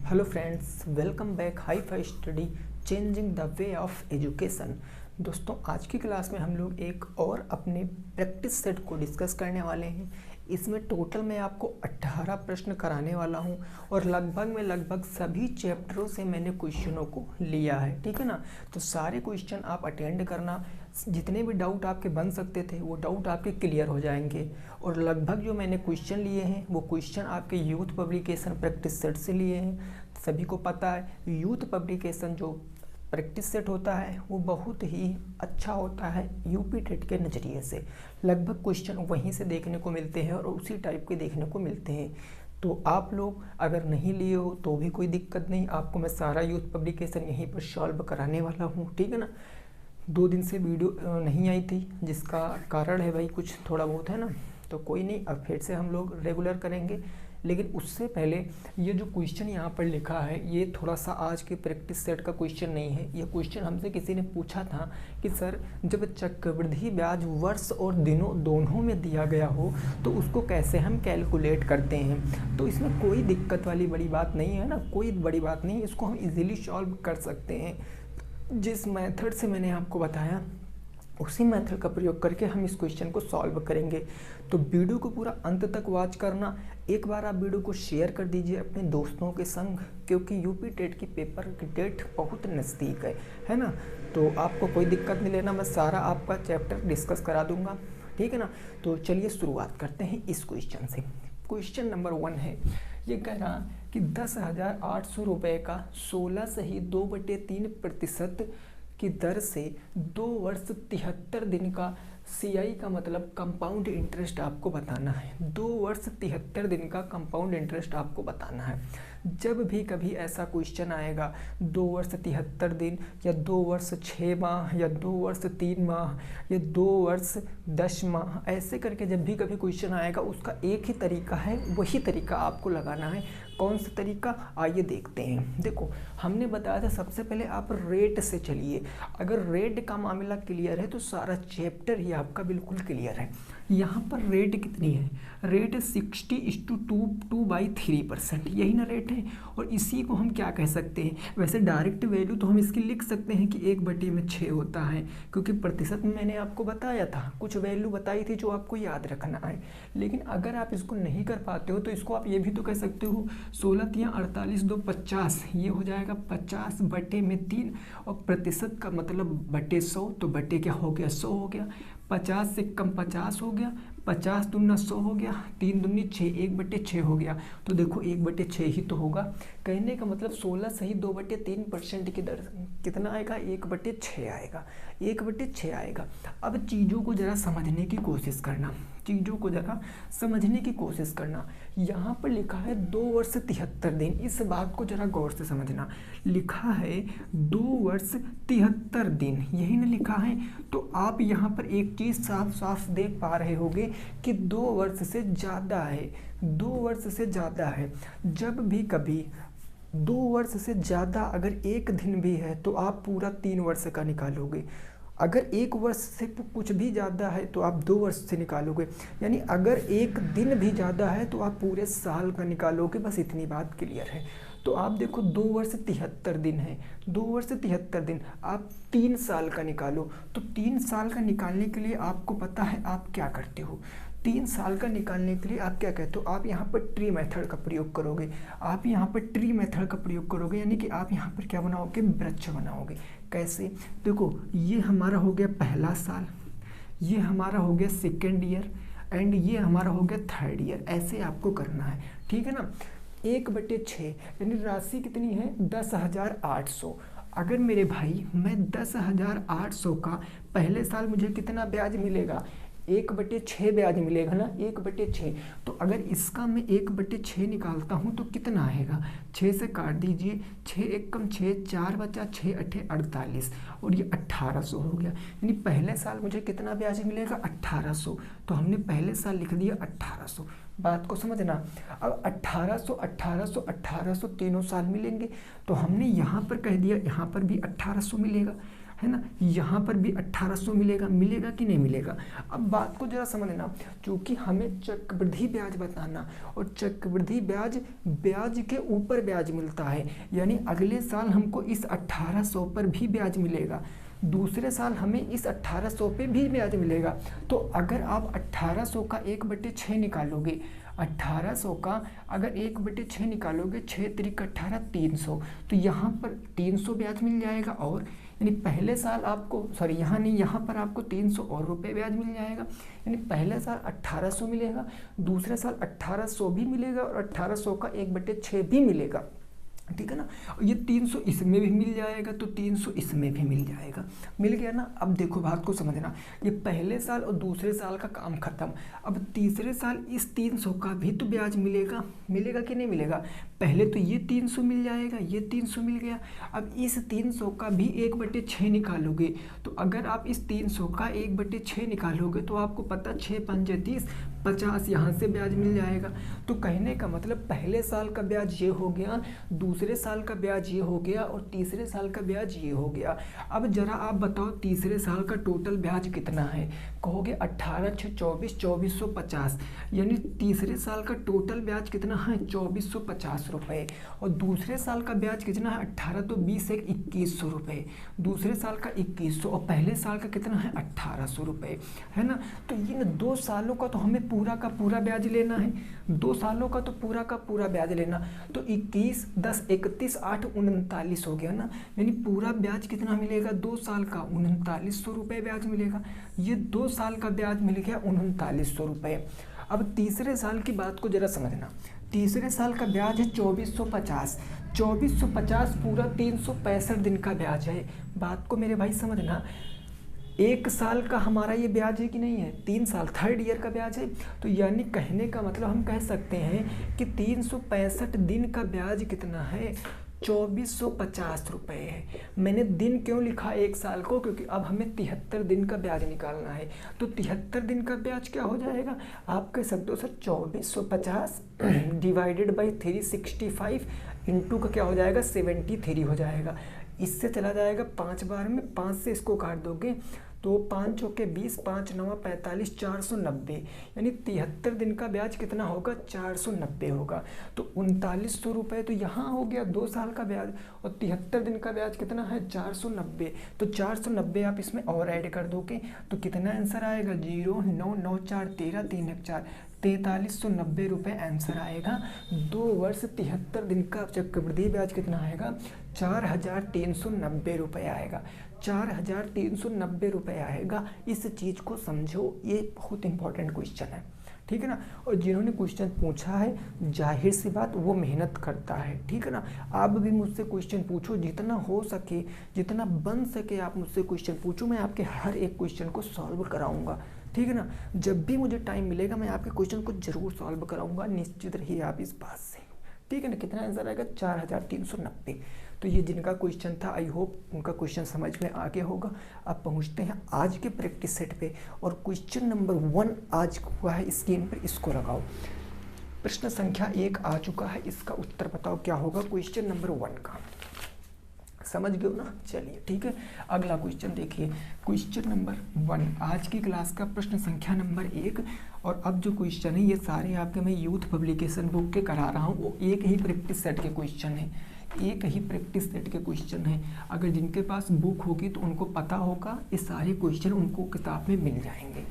Hello friends, welcome back hi fi study changing the way of education. दोस्तों, आज की class में हम लोग एक और अपने प्रैक्टिस सेट को डिस्कस करने वाले हैं। इसमें टोटल मैं आपको 18 प्रश्न कराने वाला हूं और लगभग सभी चैप्टरों से मैंने क्वेश्चनों को लिया है। ठीक है ना। तो सारे क्वेश्चन आप अटेंड करना, जितने भी डाउट आपके बन सकते थे वो डाउट आपके क्लियर हो जाएंगे। और लगभग जो मैंने क्वेश्चन लिए हैं वो क्वेश्चन आपके यूथ पब्लिकेशन प्रैक्टिस सेट से लिए हैं। सभी को पता है यूथ पब्लिकेशन जो प्रैक्टिस सेट होता है वो बहुत ही अच्छा होता है यूपी टेट के नज़रिए से। लगभग क्वेश्चन वहीं से देखने को मिलते हैं और उसी टाइप के देखने को मिलते हैं। तो आप लोग अगर नहीं लिए हो तो भी कोई दिक्कत नहीं, आपको मैं सारा यूथ पब्लिकेशन यहीं पर सॉल्व कराने वाला हूँ। ठीक है ना। 2 दिन से वीडियो नहीं आई थी, जिसका कारण है भाई कुछ थोड़ा बहुत है ना, तो कोई नहीं, अब फिर से हम लोग रेगुलर करेंगे। लेकिन उससे पहले ये जो क्वेश्चन यहाँ पर लिखा है ये थोड़ा सा आज के प्रैक्टिस सेट का क्वेश्चन नहीं है। ये क्वेश्चन हमसे किसी ने पूछा था कि सर, जब चक्रवृद्धि ब्याज वर्ष और दिनों दोनों में दिया गया हो तो उसको कैसे हम कैलकुलेट करते हैं। तो इसमें कोई दिक्कत वाली बड़ी बात नहीं है ना, कोई बड़ी बात नहीं, इसको हम इजीली सॉल्व कर सकते हैं। जिस मेथड से मैंने आपको बताया उसी मेथड का प्रयोग करके हम इस क्वेश्चन को सॉल्व करेंगे। तो वीडियो को पूरा अंत तक वॉच करना। एक बार आप वीडियो को शेयर कर दीजिए अपने दोस्तों के संग, क्योंकि यूपी टेट की पेपर की डेट बहुत नज़दीक है ना। तो आपको कोई दिक्कत नहीं लेना, मैं सारा आपका चैप्टर डिस्कस करा दूंगा। ठीक है ना। तो चलिए शुरुआत करते हैं इस क्वेश्चन से। क्वेश्चन नंबर 1 है, ये कह रहा कि 10,800 रुपये का 16 सही 2/3% की दर से 2 वर्ष 73 दिन का CI का मतलब कंपाउंड इंटरेस्ट आपको बताना है। 2 वर्ष 73 दिन का कंपाउंड इंटरेस्ट आपको बताना है। जब भी कभी ऐसा क्वेश्चन आएगा 2 वर्ष 73 दिन या 2 वर्ष 6 माह या 2 वर्ष 3 माह या 2 वर्ष 10 माह, ऐसे करके जब भी कभी क्वेश्चन आएगा उसका एक ही तरीका है, वही तरीका आपको लगाना है। कौन सा तरीका, आइए देखते हैं। देखो, हमने बताया था सबसे पहले आप रेट से चलिए। अगर रेट का मामला क्लियर है तो सारा चैप्टर ही आपका बिल्कुल क्लियर है। यहाँ पर रेट कितनी है, रेट 60:2/3%, यही ना रेट है। और इसी को हम क्या कह सकते हैं, वैसे डायरेक्ट वैल्यू तो हम इसकी लिख सकते हैं कि 1/6 होता है, क्योंकि प्रतिशत में मैंने आपको बताया था, कुछ वैल्यू बताई थी जो आपको याद रखना है। लेकिन अगर आप इसको नहीं कर पाते हो तो इसको आप ये भी तो कह सकते हो 16×3=48, ये हो जाएगा 50/3। और प्रतिशत का मतलब बटे 100, तो बटे क्या हो गया, 100 हो गया। 50 से कम 50 हो गया, 50 दूना 100 हो गया, 3 दूनी 6, 1/6 हो गया। तो देखो 1/6 ही तो होगा। कहने का मतलब 16 सही 2/3% की दर कितना आएगा, 1/6 आएगा, 1/6 आएगा। अब चीज़ों को ज़रा समझने की कोशिश करना, चीज़ों को ज़रा समझने की कोशिश करना। यहाँ पर लिखा है 2 वर्ष 73 दिन, इस बात को ज़रा गौर से समझना। लिखा है 2 वर्ष 73 दिन, यही ना लिखा है। तो आप यहाँ पर एक चीज़ साफ साफ देख पा रहे होंगे कि 2 वर्ष से ज़्यादा है, 2 वर्ष से ज़्यादा है। जब भी कभी 2 वर्ष से ज़्यादा अगर एक दिन भी है तो आप पूरा 3 वर्ष का निकालोगे। अगर 1 वर्ष से कुछ भी ज़्यादा है तो आप 2 वर्ष से निकालोगे। यानी अगर एक दिन भी ज़्यादा है तो आप पूरे साल का निकालोगे। बस इतनी बात क्लियर है। तो आप देखो 2 वर्ष 73 दिन है, 2 वर्ष 73 दिन, आप 3 साल का निकालो। तो 3 साल का निकालने के लिए आपको पता है आप क्या करते हो। 3 साल का निकालने के लिए आप क्या कहते हो, आप यहाँ पर ट्री मेथड का प्रयोग करोगे। आप यहाँ पर ट्री मेथड का प्रयोग करोगे, यानी कि आप यहाँ पर क्या बनाओगे, वृक्ष बनाओगे। कैसे, देखो ये हमारा हो गया पहला साल, ये हमारा हो गया सेकेंड ईयर, एंड ये हमारा हो गया थर्ड ईयर। ऐसे आपको करना है। ठीक है ना। 1/6 यानी राशि कितनी है, 10,800। अगर मेरे भाई मैं 10,800 का पहले साल मुझे कितना ब्याज मिलेगा, 1/6 ब्याज मिलेगा ना, 1/6। तो अगर इसका मैं 1/6 निकालता हूँ तो कितना आएगा, 6 से काट दीजिए, 6 1 कम 6, 4 बचा, 6 8 48, और ये 1800 हो गया। यानी पहले साल मुझे कितना ब्याज मिलेगा, 1800। तो हमने पहले साल लिख दिया 1800। बात को समझना। अब 1800 1800 1800 तीनों साल मिलेंगे, तो हमने यहाँ पर कह दिया यहाँ पर भी 1800 मिलेगा। है ना। यहाँ पर भी 1800 मिलेगा, मिलेगा कि नहीं मिलेगा। अब बात को जरा समझना, क्योंकि हमें चक्रवृद्धि ब्याज बताना, और चक्रवृद्धि ब्याज ब्याज के ऊपर ब्याज मिलता है, यानी अगले साल हमको इस 1800 पर भी ब्याज मिलेगा, दूसरे साल हमें इस 1800 पे भी ब्याज मिलेगा। तो अगर आप 1800 का 1/6 निकालोगे, 1800 का अगर 1/6 निकालोगे, 6 त्रिक 18 300, तो यहाँ पर 300 ब्याज मिल जाएगा। और यानी पहले साल आपको यहाँ नहीं, यहाँ पर आपको 300 और रुपये ब्याज मिल जाएगा, यानी पहले साल 1800 मिलेगा, दूसरे साल 1800 भी मिलेगा, और 1800 का 1/6 भी मिलेगा, ठीक है ना। और ये 300 इसमें भी मिल जाएगा, तो 300 इसमें भी मिल जाएगा, मिल गया ना। अब देखो बात को समझना, ये पहले साल और दूसरे साल का काम खत्म। अब तीसरे साल इस 300 का भी तो ब्याज मिलेगा, मिलेगा कि नहीं मिलेगा। पहले तो ये 300 मिल जाएगा, ये 300 मिल गया। अब इस 300 का भी 1/6 निकालोगे, तो अगर आप इस 300 का 1/6 निकालोगे तो आपको पता 6 पंजे 30, 50 यहाँ से ब्याज मिल जाएगा। तो कहने का मतलब पहले साल का ब्याज ये हो गया, दूसरे साल का ब्याज ये हो गया, और तीसरे साल का ब्याज ये हो गया। अब जरा आप बताओ तीसरे साल का टोटल ब्याज कितना है। कहोगे 18 6 24, 2450, यानी तीसरे साल का टोटल ब्याज कितना है, 2450 रुपये। और दूसरे साल का ब्याज कितना है, 18 तो 20 एक 2100 रुपये, दूसरे साल का 2100, और पहले साल का कितना है 1800 रुपये, है ना। तो ये 2 सालों का तो हमें पूरा का पूरा ब्याज लेना है, 2 सालों का तो पूरा का पूरा ब्याज लेना। तो 21 10 31 8 39 हो गया ना, यानी पूरा ब्याज कितना मिलेगा, 2 साल का 3900 रुपये ब्याज मिलेगा। ये 2 साल का ब्याज मिल गया 3900 रुपये। अब तीसरे साल की बात को जरा समझना, तीसरे साल का ब्याज है 2450, 2450 पूरा 365 दिन का ब्याज है। बात को मेरे भाई समझना, 1 साल का हमारा ये ब्याज है कि नहीं है, 3 साल 3rd ईयर का ब्याज है। तो यानी कहने का मतलब हम कह सकते हैं कि 365 दिन का ब्याज कितना है, 2450 रुपये है। मैंने दिन क्यों लिखा 1 साल को, क्योंकि अब हमें 73 दिन का ब्याज निकालना है। तो 73 दिन का ब्याज क्या हो जाएगा, आप कह सकते हो सर 2450 डिवाइडेड बाई 365 इंटू का क्या हो जाएगा 73 हो जाएगा। इससे चला जाएगा 5 बार में, 5 से इसको काट दोगे तो 5 चौके 20, 5 9 45, 490, यानी 73 दिन का ब्याज कितना होगा, 490 होगा। तो 3900 रुपये तो यहाँ हो गया 2 साल का ब्याज, और 73 दिन का ब्याज कितना है 490। तो 490 आप इसमें और ऐड कर दोगे तो कितना आंसर आएगा, 0 9 9 4 13 3 1 4, 4390 रुपये आंसर आएगा। 2 वर्ष 73 दिन का चक्रवृद्धि ब्याज कितना आएगा, 4390 रुपये आएगा, 4390 रुपये आएगा। इस चीज़ को समझो, ये बहुत इंपॉर्टेंट क्वेश्चन है, ठीक है ना। और जिन्होंने क्वेश्चन पूछा है जाहिर सी बात वो मेहनत करता है, ठीक है ना। आप भी मुझसे क्वेश्चन पूछो, जितना हो सके जितना बन सके आप मुझसे क्वेश्चन पूछो, मैं आपके हर एक क्वेश्चन को सॉल्व कराऊंगा, ठीक है ना। जब भी मुझे टाइम मिलेगा मैं आपके क्वेश्चन को जरूर सॉल्व कराऊंगा, निश्चित रहिए आप इस बात से, ठीक है ना। कितना आंसर आएगा, 4390। तो ये जिनका क्वेश्चन था आई होप उनका क्वेश्चन समझ में आ गया होगा। अब पहुंचते हैं आज के प्रैक्टिस सेट पे, और क्वेश्चन नंबर 1 आज हुआ है स्क्रीन पर, इसको लगाओ। प्रश्न संख्या 1 आ चुका है, इसका उत्तर बताओ क्या होगा क्वेश्चन नंबर 1 का। समझ गए हो ना, चलिए ठीक है। अगला क्वेश्चन देखिए, क्वेश्चन नंबर 1 आज की क्लास का प्रश्न संख्या नंबर 1। और अब जो क्वेश्चन है ये सारे आपके मैं यूथ पब्लिकेशन बुक के करा रहा हूँ, वो एक ही प्रैक्टिस सेट के क्वेश्चन है, एक ही प्रैक्टिस सेट के क्वेश्चन है। अगर जिनके पास बुक होगी तो उनको पता होगा, ये सारे क्वेश्चन उनको किताब में मिल जाएंगे।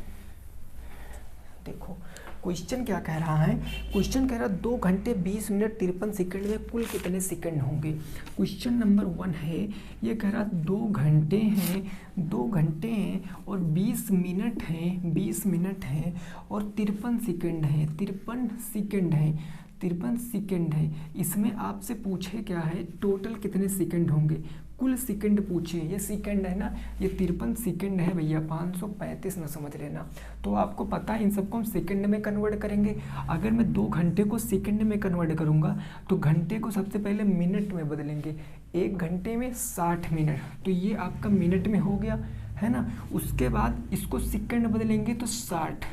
देखो क्वेश्चन क्या कह रहा है, क्वेश्चन कह रहा है 2 घंटे 20 मिनट 53 सेकंड में कुल कितने सेकंड होंगे। क्वेश्चन नंबर 1 है, ये कह रहा 2 घंटे हैं, 2 घंटे हैं और 20 मिनट हैं, 20 मिनट हैं और 53 सेकंड हैं, 53 सेकंड हैं, 53 सेकंड है। इसमें आपसे पूछे क्या है, टोटल कितने सेकंड होंगे, कुल सेकंड पूछिए। ये सेकंड है ना, ये 53 सेकंड है भैया, 535 ना समझ लेना। तो आपको पता है इन सबको हम सेकंड में कन्वर्ट करेंगे। अगर मैं 2 घंटे को सेकंड में कन्वर्ट करूँगा तो घंटे को सबसे पहले मिनट में बदलेंगे, 1 घंटे में 60 मिनट, तो ये आपका मिनट में हो गया, है ना। उसके बाद इसको सेकंड बदलेंगे तो 60,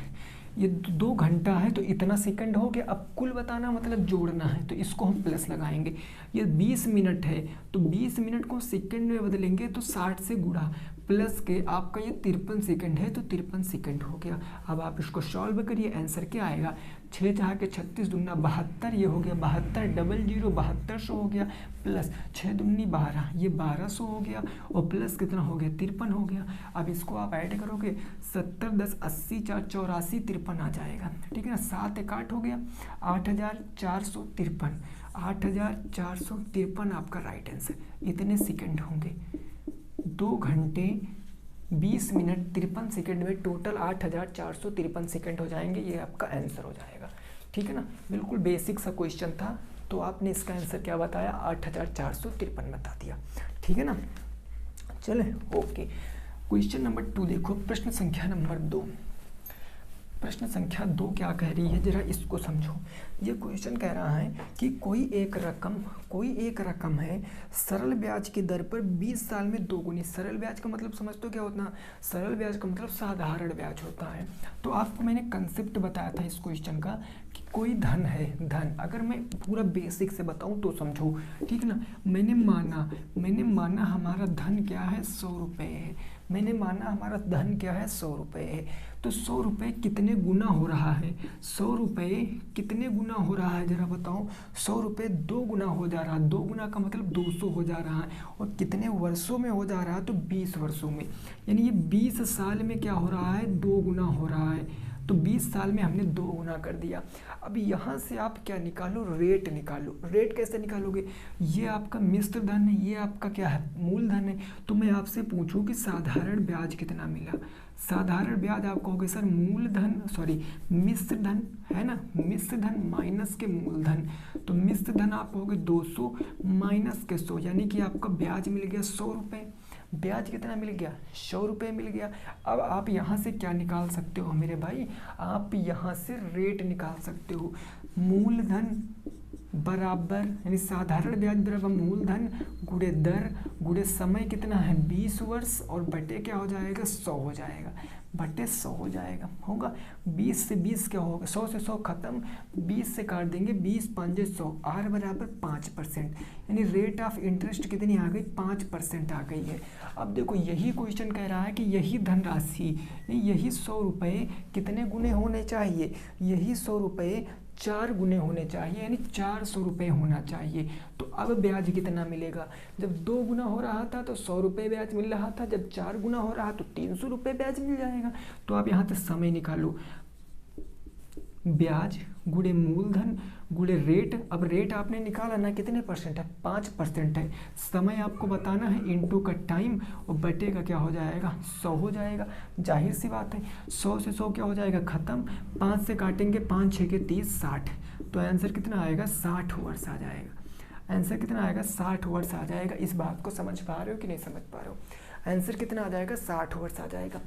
ये 2 घंटा है तो इतना सेकंड हो गया। अब कुल बताना मतलब जोड़ना है, तो इसको हम प्लस लगाएंगे। ये 20 मिनट है तो 20 मिनट को सेकंड में बदलेंगे तो 60 से गुणा, प्लस के आपका ये 53 सेकंड है तो 53 सेकंड हो गया। अब आप इसको सॉल्व करिए, आंसर क्या आएगा, 6 चार के 36 दूना 72, ये हो गया 72, डबल जीरो 7200 हो गया, प्लस 6 दूनी 12, ये 1200 हो गया, और प्लस कितना हो गया 53 हो गया। अब इसको आप ऐड करोगे 70 10 80 4 84 53 आ जाएगा, ठीक है ना। 7 एक 8 हो गया, 8453, 8453 आपका राइट आंसर। इतने सेकंड होंगे, 2 घंटे 20 मिनट 53 सेकंड में टोटल 8453 सेकंड हो जाएंगे, ये आपका आंसर हो जाएगा, ठीक है ना। बिल्कुल बेसिक सा क्वेश्चन था, तो आपने इसका आंसर क्या बताया, 8453 बता दिया, ठीक है ना। चले ओके, क्वेश्चन नंबर 2 देखो, प्रश्न संख्या नंबर 2। प्रश्न संख्या 2 क्या कह रही है, जरा इसको समझो। ये क्वेश्चन कह रहा है कि कोई एक रकम है सरल ब्याज की दर पर 20 साल में दोगुनी। सरल ब्याज का मतलब समझते हो क्या होता है, सरल ब्याज का मतलब साधारण ब्याज होता है। तो आपको मैंने कंसेप्ट बताया था इस क्वेश्चन का कि कोई धन है, धन, अगर मैं पूरा बेसिक से बताऊं तो समझो, ठीक है ना। मैंने माना हमारा धन क्या है, 100 रुपये है। मैंने माना हमारा धन क्या है, 100 रुपये है। तो 100 रुपये कितने गुना हो रहा है, 100 रुपये कितने गुना हो रहा है, जरा बताओ। 100 रुपये 2 गुना हो जा रहा है, 2 गुना का मतलब 200 हो जा रहा है, और कितने वर्षों में हो जा रहा है, तो 20 वर्षों में। यानी ये 20 साल में क्या हो रहा है, 2 गुना हो रहा है। तो 20 साल में हमने 2 गुना कर दिया। अब यहाँ से आप क्या निकालो, रेट निकालो। रेट कैसे निकालोगे, ये आपका मिश्र धन है, ये आपका क्या है, मूलधन है। तो मैं आपसे पूछूं कि साधारण ब्याज कितना मिला। साधारण ब्याज आप कहोगे सर मिश्र धन है ना, मिश्र धन माइनस के मूलधन। तो मिश्र धन आप कहोगे 200 माइनस के 100, यानी कि आपका ब्याज मिल गया 100 रुपये। ब्याज कितना मिल गया, 100 रुपये मिल गया। अब आप यहाँ से क्या निकाल सकते हो मेरे भाई, आप यहाँ से रेट निकाल सकते हो। मूलधन बराबर, यानी साधारण ब्याज बराबर मूलधन गुणे दर गुणे समय कितना है, 20 वर्ष, और बटे क्या हो जाएगा, 100 हो जाएगा, बटे 100 हो जाएगा। होगा 20 से 20 क्या होगा, 100 से 100 खत्म, 20 से काट देंगे, 20 5 100, आर बराबर 5%, यानी रेट ऑफ इंटरेस्ट कितनी आ गई, 5% आ गई है। अब देखो यही क्वेश्चन कह रहा है कि यही धनराशि, यही 100 रुपये कितने गुने होने चाहिए, यही 100 रुपये 4 गुने होने चाहिए, यानी 400 रुपये होना चाहिए। तो अब ब्याज कितना मिलेगा, जब 2 गुना हो रहा था तो 100 रुपये ब्याज मिल रहा था, जब 4 गुना हो रहा तो 300 रुपये ब्याज मिल जाएगा। तो आप यहाँ से समय निकालो, ब्याज गुणे मूलधन गुणे रेट। अब रेट आपने निकाला ना, कितने परसेंट है, 5% है। समय आपको बताना है, इंटू का टाइम, और बटे का क्या हो जाएगा, 100 हो जाएगा। जाहिर सी बात है, 100 से 100 क्या हो जाएगा, खत्म, 5 से काटेंगे, 5 6 के 30 60, तो आंसर कितना आएगा, 60 वर्ष आ जाएगा। आंसर कितना आएगा, 60 वर्ष आ जाएगा। इस बात को समझ पा रहे हो कि नहीं समझ पा रहे हो, आंसर कितना आ जाएगा, 60 वर्ष आ जाएगा।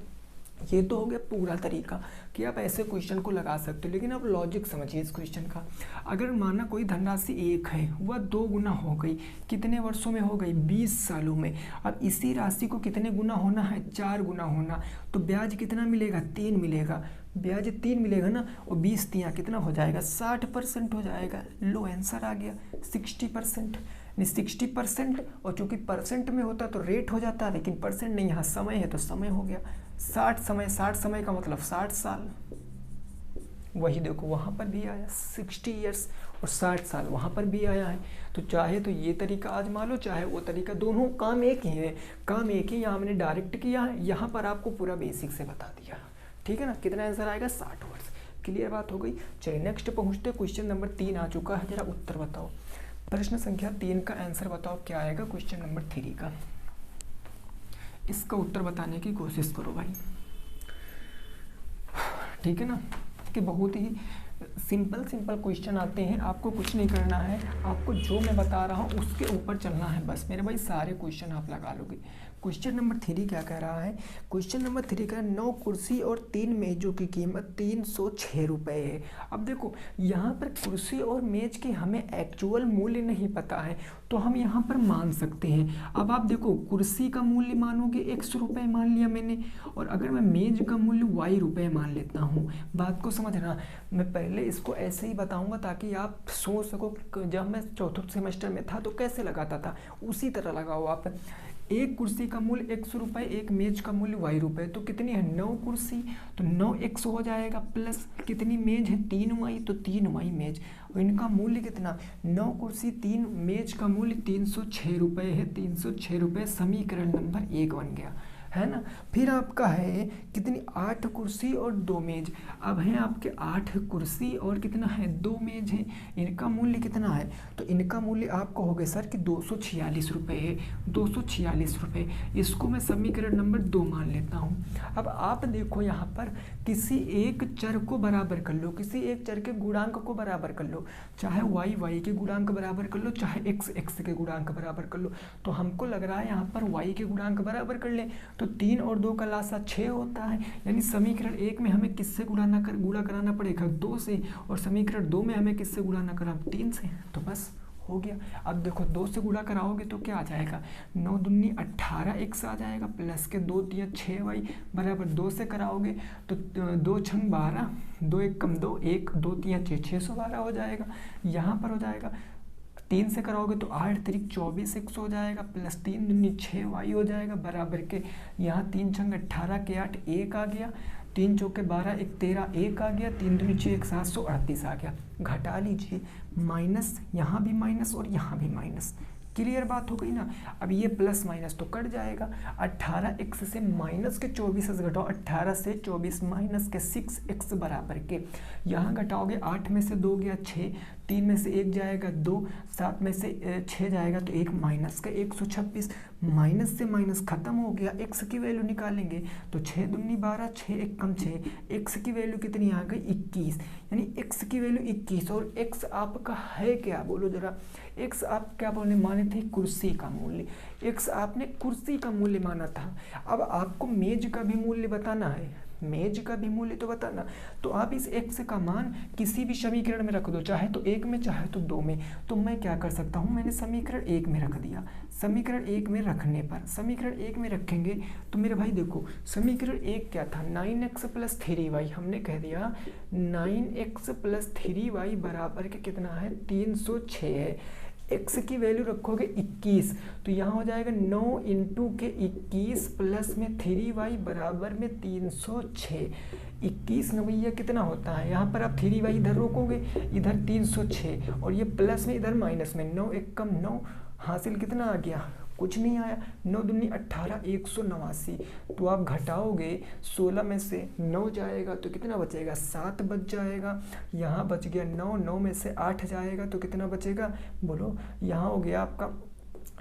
ये तो हो गया पूरा तरीका कि आप ऐसे क्वेश्चन को लगा सकते हो, लेकिन आप लॉजिक समझिए इस क्वेश्चन का। अगर माना कोई धनराशि 1 है, वह 2 गुना हो गई, कितने वर्षों में हो गई, 20 सालों में। अब इसी राशि को कितने गुना होना है, 4 गुना होना, तो ब्याज कितना मिलेगा, 3 मिलेगा, ब्याज 3 मिलेगा ना, और 20 तियाँ कितना हो जाएगा, 60% हो जाएगा। लो आंसर आ गया 60%, 60%, और चूंकि परसेंट में होता तो रेट हो जाता, लेकिन परसेंट नहीं, यहाँ समय है तो समय हो गया। 60 समय का मतलब 60 साल, वही देखो वहाँ पर भी आया 60 ईयर्स, और 60 साल वहाँ पर भी आया है। तो चाहे तो ये तरीका आजमा लो, चाहे वो तरीका, दोनों काम एक ही है, काम एक ही। यहाँ हमने डायरेक्ट किया है, यहाँ पर आपको पूरा बेसिक से बता दिया, ठीक है ना। कितना आंसर आएगा, 60 वर्ष। क्लियर बात हो गई। चलिए नेक्स्ट पहुँचते, क्वेश्चन नंबर 3 आ चुका है, जरा उत्तर बताओ। प्रश्न संख्या 3 का आंसर बताओ क्या आएगा, क्वेश्चन नंबर 3 का। इसका उत्तर बताने की कोशिश करो भाई, ठीक है ना। कि बहुत ही सिंपल क्वेश्चन आते हैं, आपको कुछ नहीं करना है, आपको जो मैं बता रहा हूँ उसके ऊपर चलना है बस मेरे भाई, सारे क्वेश्चन आप लगा लोगे। क्वेश्चन नंबर 3 क्या कह रहा है, क्वेश्चन नंबर 3 का 9 कुर्सी और 3 मेजों की कीमत 306 रुपये है। अब देखो यहाँ पर कुर्सी और मेज की हमें एक्चुअल मूल्य नहीं पता है, तो हम यहाँ पर मान सकते हैं। अब आप देखो, कुर्सी का मूल्य मानोगे 100 रुपये मान लिया मैंने, और अगर मैं मेज का मूल्य y रुपये मान लेता हूँ। बात को समझना, मैं पहले इसको ऐसे ही बताऊँगा ताकि आप सोच सको, जब मैं चौथे सेमेस्टर में था तो कैसे लगाता था, उसी तरह लगाओ आप। एक कुर्सी का मूल्य 100 रुपये, एक मेज का मूल्य y रुपये, तो कितनी है 9 कुर्सी, तो 9x हो जाएगा, प्लस कितनी मेज है 3y, तो 3y मेज, और इनका मूल्य कितना 9 कुर्सी 3 मेज का मूल्य 306 रुपये है, 306 रुपये, समीकरण नंबर 1 बन गया, है ना। फिर आपका है कितनी 8 कुर्सी और 2 मेज, अब है आपके 8 कुर्सी और कितना है 2 मेज है, इनका मूल्य कितना है, तो इनका मूल्य आपका हो गया सर कि 246 रुपये है, 246 रुपये, इसको मैं समीकरण नंबर 2 मान लेता हूँ। अब आप देखो यहाँ पर किसी एक चर को बराबर कर लो, किसी एक चर के गुणांक को बराबर कर लो, चाहे y के गुणांक बराबर कर लो, चाहे x के गुणांक बराबर कर लो, तो हमको लग रहा है यहाँ पर y के गुणांक बराबर कर लें, तो 3 और 2 का लासा 6 होता है, यानी समीकरण 1 में हमें किससे गुणा कराना पड़ेगा 2 से, और समीकरण 2 में हमें किससे गुणा कराना 3 से, तो बस हो गया। अब देखो 2 से गुणा कराओगे तो क्या आ जाएगा 9 दूनी 18x आ जाएगा, प्लस के 2 तिया 6y बराबर 2 से कराओगे तो 2 छंग 12, 2 एक कम 2, 1 2 तिया 6, 612 हो जाएगा, यहाँ पर हो जाएगा 3 से कराओगे तो 8 तिरिक 24x हो जाएगा, प्लस 3 दूनी 6y हो जाएगा, बराबर के यहाँ 3 छंग 18 के 8 1 आ गया, 3 चौके 12 1 13 1 आ गया, 3 दूनी 6 1 738 आ गया, घटा लीजिए, माइनस यहाँ भी माइनस और यहाँ भी माइनस, क्लियर बात हो गई ना। अब ये प्लस माइनस तो कट जाएगा, 18x से माइनस के 24 घटाओ, 18 से 24 माइनस के 6x बराबर के, यहाँ घटाओगे 8 में से 2 गया 6, 3 में से 1 जाएगा 2, 7 में से 6 जाएगा तो 1 माइनस का 126, माइनस से माइनस खत्म हो गया, x की वैल्यू निकालेंगे तो 6 दूनी 12, 6 एक कम 6, x की वैल्यू कितनी आ गई 21, यानी x की वैल्यू 21, और x आपका है क्या बोलो जरा, x आप क्या बोलने माने थे कुर्सी का मूल्य, x आपने कुर्सी का मूल्य माना था। अब आपको मेज का भी मूल्य बताना है, मेज का भी मूल्य तो बताना, तो आप इस x का मान किसी भी समीकरण में रख दो, चाहे तो 1 में चाहे तो 2 में, तो मैं क्या कर सकता हूँ, मैंने समीकरण 1 में रख दिया, समीकरण 1 में रखने पर, समीकरण 1 में रखेंगे तो मेरे भाई देखो समीकरण 1 क्या था 9x प्लस 3y, हमने कह दिया 9x प्लस 3y बराबर के कितना है 306 है, x की वैल्यू रखोगे 21, तो यहाँ हो जाएगा 9 इंटू के 21 प्लस में 3y बराबर में 306, 21 नवैया कितना होता है, यहाँ पर आप 3y इधर रोकोगे, इधर 306 और ये प्लस में इधर माइनस में, 9 एक कम 9, हासिल कितना आ गया, कुछ नहीं आया, 9 दूनी 18 189, तो आप घटाओगे 16 में से 9 जाएगा तो कितना बचेगा 7 बच जाएगा, यहाँ बच गया 9, 9 में से 8 जाएगा तो कितना बचेगा बोलो, यहाँ हो गया आपका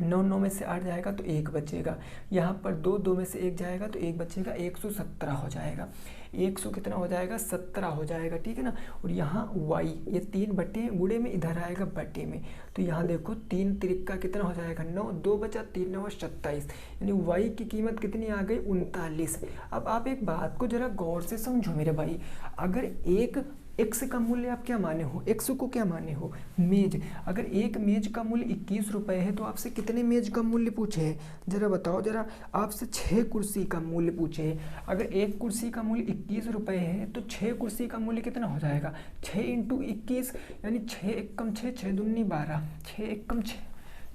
9, 9 में से 8 जाएगा तो 1 बचेगा, यहाँ पर 2, 2 में से 1 जाएगा तो 1 बचेगा, 117 हो जाएगा, 100 कितना हो जाएगा 17 हो जाएगा, ठीक है ना। और यहाँ y ये 3 बटे गुणे में इधर आएगा बटे में, तो यहाँ देखो 3 तिरिक्का कितना हो जाएगा 9, 2 बचा 3 9 27, यानी y की कीमत कितनी आ गई 39। अब आप एक बात को जरा गौर से समझो मेरे भाई, अगर एक x का मूल्य आप क्या माने हो, x को क्या माने हो मेज, अगर एक मेज का मूल्य 21 रुपये है तो आपसे कितने मेज का मूल्य पूछे है जरा बताओ, जरा आपसे 6 कुर्सी का मूल्य पूछे है, अगर एक कुर्सी का मूल्य 21 रुपये है तो 6 कुर्सी का मूल्य कितना हो जाएगा 6 इंटू 21, यानी 6 एक कम 6, 6 दूनी 12, 6 एक कम 6,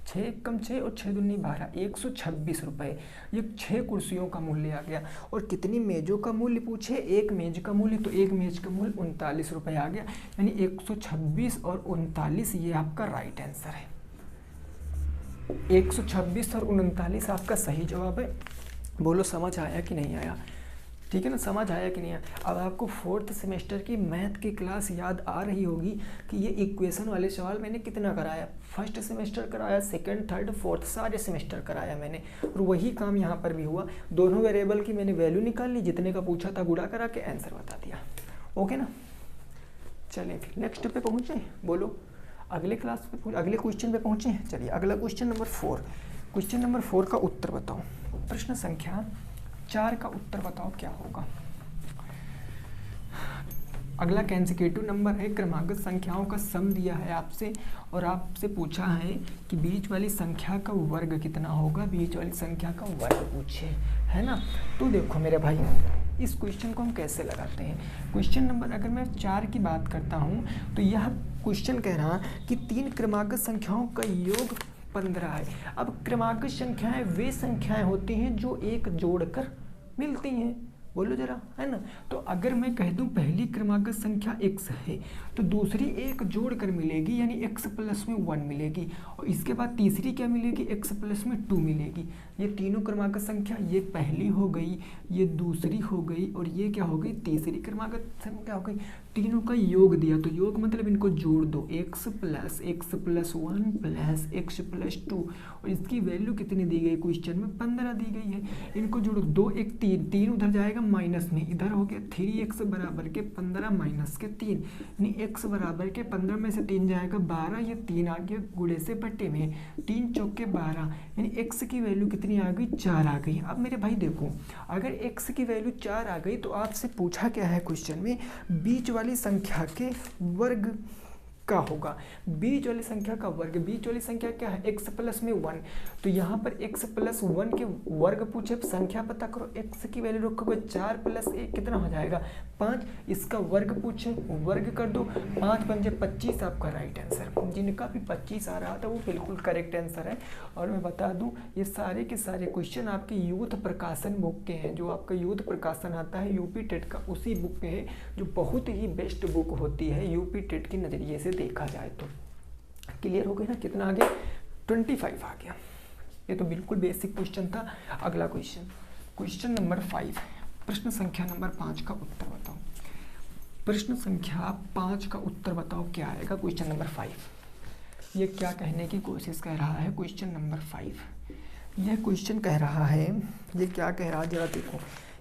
6 एक कम 6 और 6 दूनी 12, 126 रुपये, ये 6 कुर्सियों का मूल्य आ गया। और कितनी मेजों का मूल्य पूछे, एक मेज का मूल्य, तो एक मेज का मूल्य 39 रुपये आ गया, यानी 126 और 39 ये आपका राइट आंसर है, 126 और 39 आपका सही जवाब है। बोलो समझ आया कि नहीं आया, ठीक है ना, समझ आया कि नहीं आया। अब आपको 4th सेमेस्टर की मैथ की क्लास याद आ रही होगी कि ये इक्वेशन वाले सवाल मैंने कितना कराया, 1st सेमेस्टर कराया, 2nd 3rd 4th सारे सेमेस्टर कराया मैंने, और वही काम यहाँ पर भी हुआ, दोनों वेरिएबल की मैंने वैल्यू निकाल ली, जितने का पूछा था गुणा करा के आंसर बता दिया, ओके ना। चलिए फिर नेक्स्ट पे पहुँचे, बोलो अगले क्लास पे, अगले क्वेश्चन पे पहुँचे। चलिए अगला क्वेश्चन नंबर 4, क्वेश्चन नंबर 4 का उत्तर बताओ, प्रश्न संख्या 4 का उत्तर बताओ क्या होगा। अगला कंसेक्यूटिव नंबर है, क्रमागत संख्याओं का सम दिया है आपसे, और आपसे पूछा है कि बीच वाली संख्या का वर्ग कितना होगा, बीच वाली संख्या का वर्ग पूछे, है ना। तो देखो मेरे भाई इस क्वेश्चन को हम कैसे लगाते हैं, क्वेश्चन नंबर अगर मैं 4 की बात करता हूँ तो यह क्वेश्चन कह रहा कि 3 क्रमागत संख्याओं का योग 15 है। अब क्रमागत संख्याएं वे संख्याएं होती हैं जो एक जोड़कर मिलती हैं, बोलो जरा, है ना। तो अगर मैं कह दूं पहली क्रमागत संख्या x है तो दूसरी एक जोड़कर मिलेगी, यानी x प्लस में 1 मिलेगी, और इसके बाद तीसरी क्या मिलेगी, x प्लस में 2 मिलेगी। ये तीनों क्रमागत संख्या, ये पहली हो गई, ये दूसरी हो गई, और ये क्या हो गई, तीसरी क्रमागत संख्या हो गई। तीनों का योग दिया, तो योग मतलब इनको जोड़ दो, x plus 1 plus x plus 2, और इसकी वैल्यू कितनी दी गई क्वेश्चन में, 15 दी गई है। इनको जोड़ो, 2 1 3, 3 उधर जाएगा माइनस में, इधर हो गया 3x बराबर के 15 माइनस के 3, यानी x बराबर के 15 में से 3 जाएगा 12, ये 3 आ गया गुणे से बट्टे में, 3 चौके 12, यानी x की वैल्यू कितनी आ गई, 4 आ गई। अब मेरे भाई देखो, अगर x की वैल्यू 4 आ गई तो आपसे पूछा क्या है क्वेश्चन में, बीच वाली संख्या के वर्ग का होगा, बीच वाली संख्या का वर्ग। बीच वाली संख्या क्या है, x प्लस में 1, तो यहाँ पर x प्लस 1 के वर्ग पूछे, संख्या पता करो, x की वैल्यू रखोगे 4 प्लस 1 कितना हो जाएगा, 5, इसका वर्ग पूछे, वर्ग कर दो, 5 पंजे 25 आपका राइट आंसर। जिनका भी 25 आ रहा था वो बिल्कुल करेक्ट आंसर है। और मैं बता दूं ये सारे के सारे क्वेश्चन आपके यूथ प्रकाशन बुक के हैं, जो आपका यूथ प्रकाशन आता है यूपी टेट का, उसी बुक के है, जो बहुत ही बेस्ट बुक होती है यूपी टेट के नज़रिए से देखा जाए तो। क्लियर हो गया ना, कितना आ गया, 25 आ गया। ये तो बिल्कुल बेसिक क्वेश्चन था। अगला क्वेश्चन, क्वेश्चन नंबर 5, प्रश्न संख्या नंबर 5 का उत्तर बताओ। प्रश्न संख्या 5 का उत्तर बताओ क्या आएगा, क्वेश्चन नंबर 5। ये क्या कहने की कोशिश कर रहा है, क्वेश्चन नंबर 5 यह क्वेश्चन कह रहा है, ये क्या कह रहा है जरा देखो।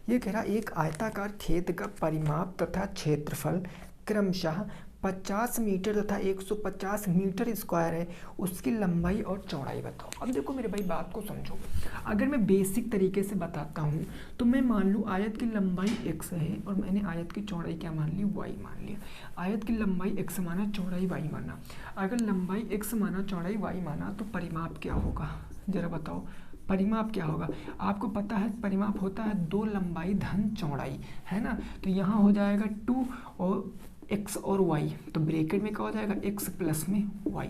ये कह रहा है एक आयताकार खेत का परिमाप तथा क्षेत्रफल क्रमशः 50 मीटर तथा 150 मीटर स्क्वायर है, उसकी लंबाई और चौड़ाई बताओ। अब देखो मेरे भाई बात को समझो, अगर मैं बेसिक तरीके से बताता हूँ तो मैं मान लूँ आयत की लंबाई x है और मैंने आयत की चौड़ाई क्या मान ली, y मान लिया। आयत की लंबाई x माना, चौड़ाई y माना। अगर लंबाई x माना, चौड़ाई y माना, तो परिमाप क्या होगा जरा बताओ, परिमाप क्या होगा। आपको पता है परिमाप होता है 2 लंबाई धन चौड़ाई, है ना। तो यहाँ हो जाएगा 2 और x और y, तो ब्रैकेट में क्या हो जाएगा, x प्लस में y,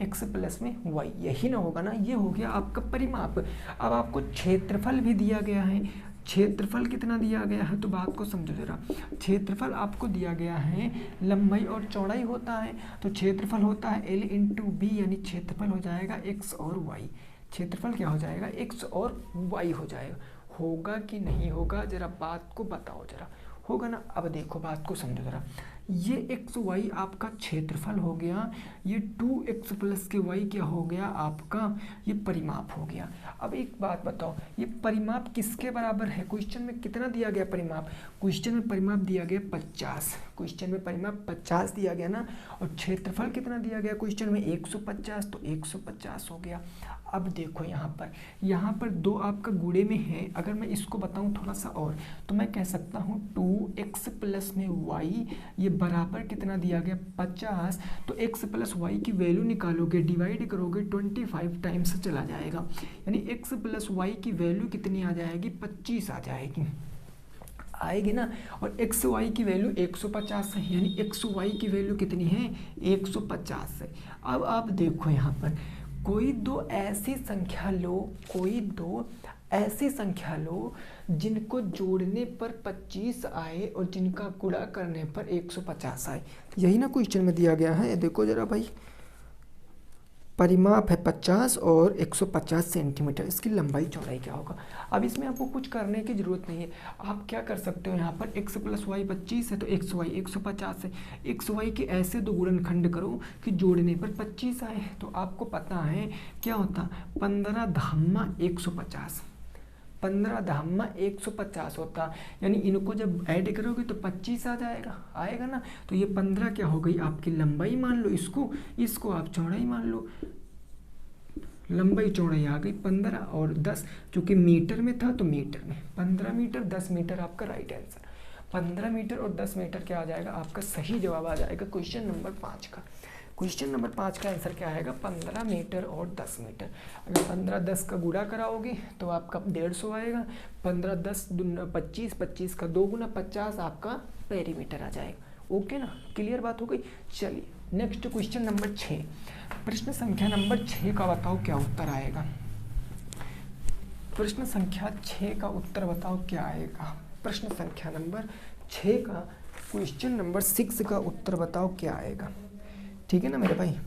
x प्लस में y, यही ना होगा ना, ये हो गया आपका परिमाप। अब आपको क्षेत्रफल भी दिया गया है, क्षेत्रफल कितना दिया गया है, तो बात को समझो जरा। क्षेत्रफल आपको दिया गया है, लंबाई और चौड़ाई होता है, तो क्षेत्रफल होता है L इंटू बी, यानी क्षेत्रफल हो जाएगा x और y। क्षेत्रफल क्या हो जाएगा, x और y हो जाएगा। होगा कि नहीं होगा जरा बात को बताओ जरा, होगा ना। अब देखो बात को समझो जरा, ये एक्स वाई आपका क्षेत्रफल हो गया, ये 2x प्लस के y क्या हो गया आपका, ये परिमाप हो गया। अब एक बात बताओ, ये परिमाप किसके बराबर है, क्वेश्चन में कितना दिया गया परिमाप, क्वेश्चन में परिमाप दिया गया 50, क्वेश्चन में परिमाप 50 दिया गया ना, और क्षेत्रफल कितना दिया गया क्वेश्चन में 150, तो 150 हो गया। अब देखो यहाँ पर 2 आपका गुणे में है, अगर मैं इसको बताऊं थोड़ा सा और, तो मैं कह सकता हूँ 2x प्लस में y, ये बराबर कितना दिया गया 50, तो x प्लस y की वैल्यू निकालोगे, डिवाइड करोगे 25 टाइम्स चला जाएगा, यानी x प्लस y की वैल्यू कितनी आ जाएगी, 25 आ जाएगी, आएगी ना। और एक्स वाई की वैल्यू 150 है, यानी एक्स वाई की वैल्यू कितनी है, 150 है। अब आप देखो यहाँ पर कोई 2 ऐसी संख्या लो, कोई 2 ऐसी संख्या लो जिनको जोड़ने पर 25 आए और जिनका गुणा करने पर 150 आए, यही ना क्वेश्चन में दिया गया है। देखो जरा भाई, परिमाप है 50 और 150 सेंटीमीटर, इसकी लंबाई चौड़ाई क्या होगा। अब इसमें आपको कुछ करने की ज़रूरत नहीं है, आप क्या कर सकते हो, यहाँ पर x प्लस वाई 25 है तो एक्स वाई 150 है, एक्स वाई के ऐसे 2 गुणनखंड करो कि जोड़ने पर 25 आए, तो आपको पता है क्या होता, 15 धामा 150, 15 धामा 150 होता, यानी इनको जब ऐड करोगे तो 25 आ जाएगा, आएगा ना। तो ये 15 क्या हो गई आपकी लंबाई मान लो, इसको आप चौड़ाई मान लो, लंबाई चौड़ाई आ गई 15 और 10, चूँकि मीटर में था तो मीटर में, 15 मीटर 10 मीटर आपका राइट आंसर। 15 मीटर और 10 मीटर क्या आ जाएगा आपका सही जवाब आ जाएगा क्वेश्चन नंबर 5 का। क्वेश्चन नंबर 5 का आंसर क्या आएगा, 15 मीटर और 10 मीटर। अगर 15-10 का गुणा कराओगे तो आपका 150 आएगा, 15-10 दूना 25, 25 का 2 गुना 50 आपका पेरीमीटर आ जाएगा। ओके ना, क्लियर बात हो गई। चलिए नेक्स्ट क्वेश्चन नंबर 6, प्रश्न संख्या नंबर 6 का बताओ क्या उत्तर आएगा। प्रश्न संख्या 6 का उत्तर बताओ क्या आएगा। प्रश्न संख्या नंबर 6 का क्वेश्चन नंबर 6 का उत्तर बताओ क्या आएगा। ठीक है ना मेरे भाई,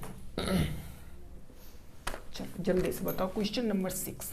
चलो जल्दी से बताओ। क्वेश्चन नंबर 6,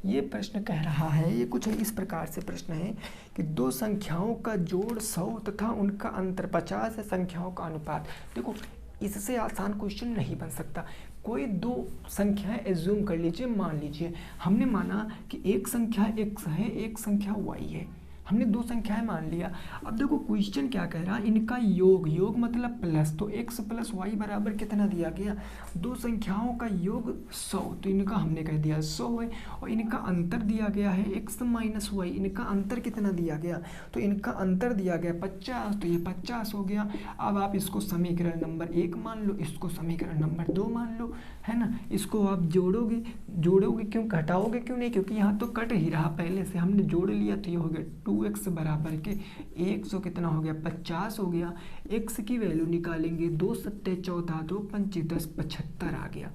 ये प्रश्न कह रहा है, ये कुछ इस प्रकार से प्रश्न है कि दो संख्याओं का जोड़ 100 तथा उनका अंतर 50 है, संख्याओं का अनुपात। देखो इससे आसान क्वेश्चन नहीं बन सकता। कोई दो संख्याएं एज्यूम कर लीजिए, मान लीजिए हमने माना कि एक संख्या x है, एक संख्या y है, हमने दो संख्याएं मान लिया। अब देखो क्वेश्चन क्या कह रहा है, इनका योग, योग मतलब प्लस, तो x प्लस वाई बराबर कितना दिया गया, दो संख्याओं का योग 100, तो इनका हमने कह दिया 100 है, और इनका अंतर दिया गया है x माइनस वाई, इनका अंतर कितना दिया गया, तो इनका अंतर दिया गया 50, तो ये 50 हो गया। अब आप इसको समीकरण नंबर 1 मान लो, इसको समीकरण नंबर 2 मान लो, है ना। इसको आप जोड़ोगे, जोड़ोगे क्यों, घटाओगे क्यों नहीं, क्योंकि यहाँ तो कट ही रहा, पहले से हमने जोड़ लिया, तो ये हो गया 2x बराबर के 100 कितना हो गया 50 हो गया। x की वैल्यू निकालेंगे, 2 सत्ते 14, 2 पंचे 10, 75 आ गया।